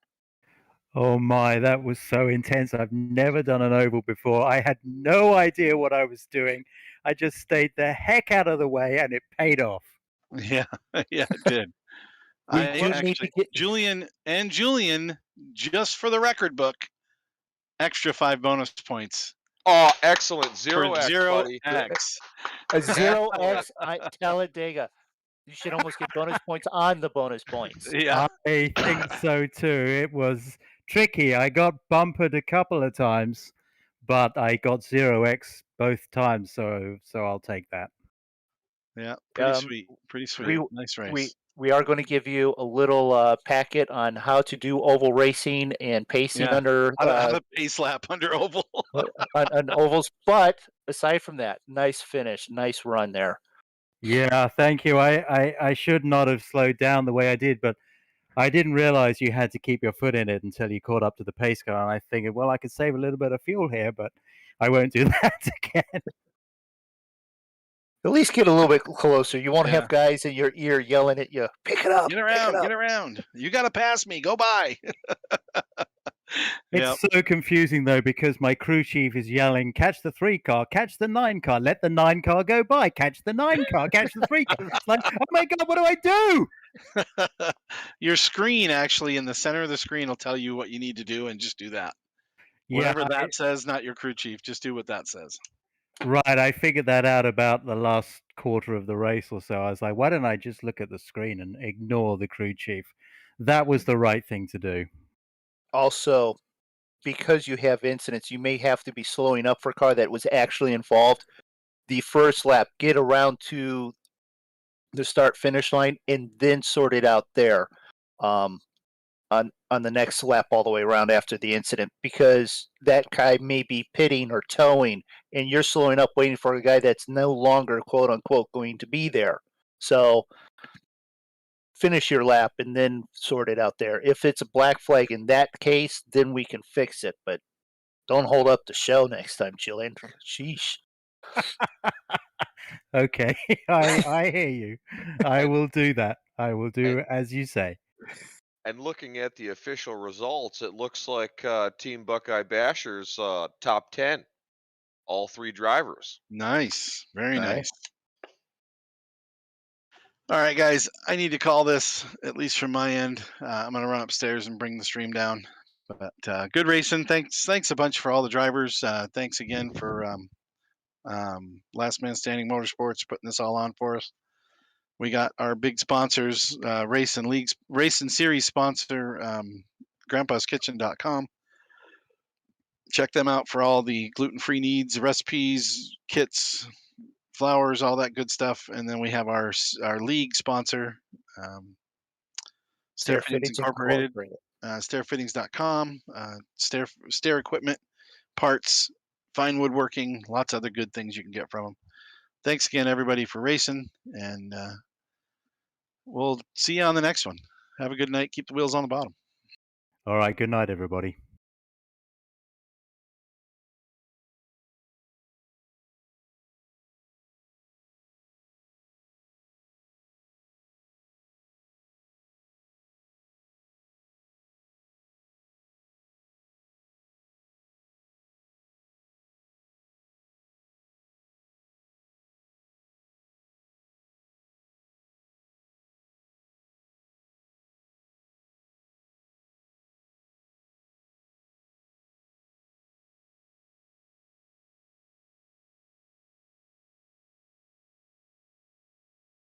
Oh my, that was so intense. I've never done an oval before. I had no idea what I was doing. I just stayed the heck out of the way and it paid off. Yeah, yeah, it did. Julian, just for the record book, extra 5 bonus points. Oh, excellent. 0x, buddy. 0x. A 0x at Talladega. You should almost get bonus points on the bonus points. Yeah. I think so too. It was tricky. I got bumpered a couple of times, but I got 0x both times, so I'll take that. Yeah, pretty sweet. Nice race. We are going to give you a little packet on how to do oval racing and pacing under how to pace lap under oval on ovals. But aside from that, nice finish, nice run there. Yeah, thank you. I should not have slowed down the way I did, but I didn't realize you had to keep your foot in it until you caught up to the pace car. And I figured, well, I could save a little bit of fuel here, but I won't do that again. At least get a little bit closer. You won't have guys in your ear yelling at you, pick it up. Get around. You got to pass me. Go by. It's so confusing, though, because my crew chief is yelling, catch the 3 car, catch the 9 car, let the 9 car go by, catch the 9 car, catch the 3 car. It's like, oh my God, what do I do? Your screen, actually, in the center of the screen will tell you what you need to do, and just do that. Whatever that says, not your crew chief. Just do what that says. Right, I figured that out about the last quarter of the race or so. I was like, why don't I just look at the screen and ignore the crew chief? That was the right thing to do. Also, because you have incidents, you may have to be slowing up for a car that was actually involved. The first lap, get around to the start-finish line, and then sort it out there on the next lap all the way around after the incident, because that guy may be pitting or towing, and you're slowing up waiting for a guy that's no longer, quote-unquote, going to be there. So finish your lap and then sort it out there. If it's a black flag in that case, then we can fix it. But don't hold up the show next time, Jillian. Sheesh. Okay, I hear you. I will do that. I will do as you say. And looking at the official results, it looks like Team Buckeye Bashers top 10, all 3 drivers. Nice, very nice. All right, guys, I need to call this, at least from my end. I'm going to run upstairs and bring the stream down. But good racing. Thanks a bunch for all the drivers. Thanks again for Last Man Standing Motorsports putting this all on for us. We got our big sponsors, race and series sponsor, grandpaskitchen.com. Check them out for all the gluten-free needs, recipes, kits, flowers, all that good stuff. And then we have our league sponsor, Stair Fittings Incorporated, stairfittings.com, stair equipment, parts, fine woodworking, lots of other good things you can get from them. Thanks again, everybody, for racing, and we'll see you on the next one. Have a good night. Keep the wheels on the bottom. All right. Good night, everybody.